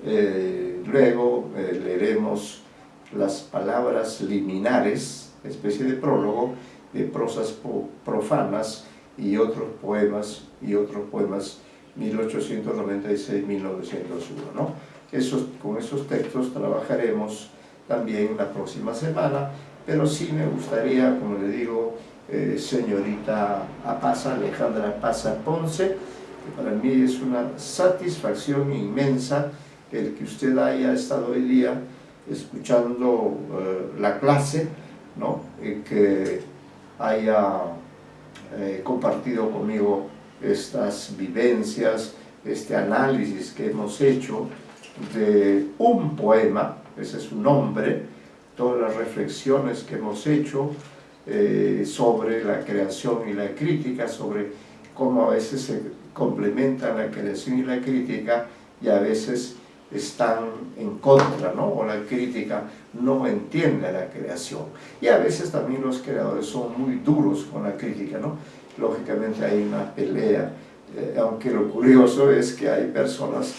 [SPEAKER 2] Luego leeremos las palabras liminares, especie de prólogo de prosas profanas y otros poemas 1896-1901, ¿no? Con esos textos trabajaremos también la próxima semana, pero sí me gustaría, como le digo, señorita Alejandra Paza Ponce, que para mí es una satisfacción inmensa el que usted haya estado hoy día escuchando la clase, ¿no? Que haya compartido conmigo estas vivencias, este análisis que hemos hecho de un poema, ese es su nombre, todas las reflexiones que hemos hecho sobre la creación y la crítica, sobre cómo a veces se complementan la creación y la crítica y a veces están en contra, ¿no? O la crítica no entiende la creación. Y a veces también los creadores son muy duros con la crítica, ¿no? Lógicamente hay una pelea, aunque lo curioso es que hay personas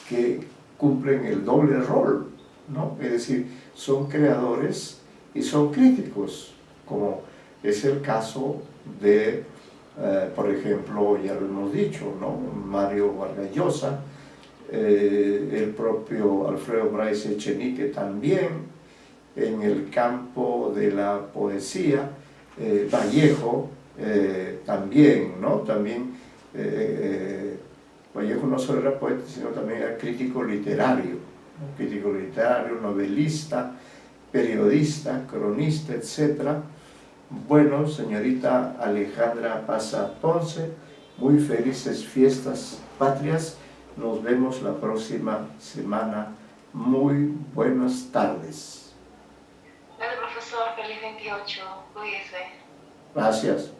[SPEAKER 2] que cumplen el doble rol, ¿no? Es decir, son creadores y son críticos, como es el caso de, por ejemplo, ya lo hemos dicho, ¿no? Mario Vargas Llosa, el propio Alfredo Bryce Echenique también, en el campo de la poesía, Vallejo también, ¿no? También Vallejo no solo era poeta, sino también era crítico literario, ¿no? Crítico literario, novelista, periodista, cronista, etc. Bueno, señorita Alejandra Paza Ponce, muy felices fiestas patrias. Nos vemos la próxima semana. Muy buenas tardes.
[SPEAKER 3] Gracias, profesor. Feliz 28. Cuídese.
[SPEAKER 2] Gracias.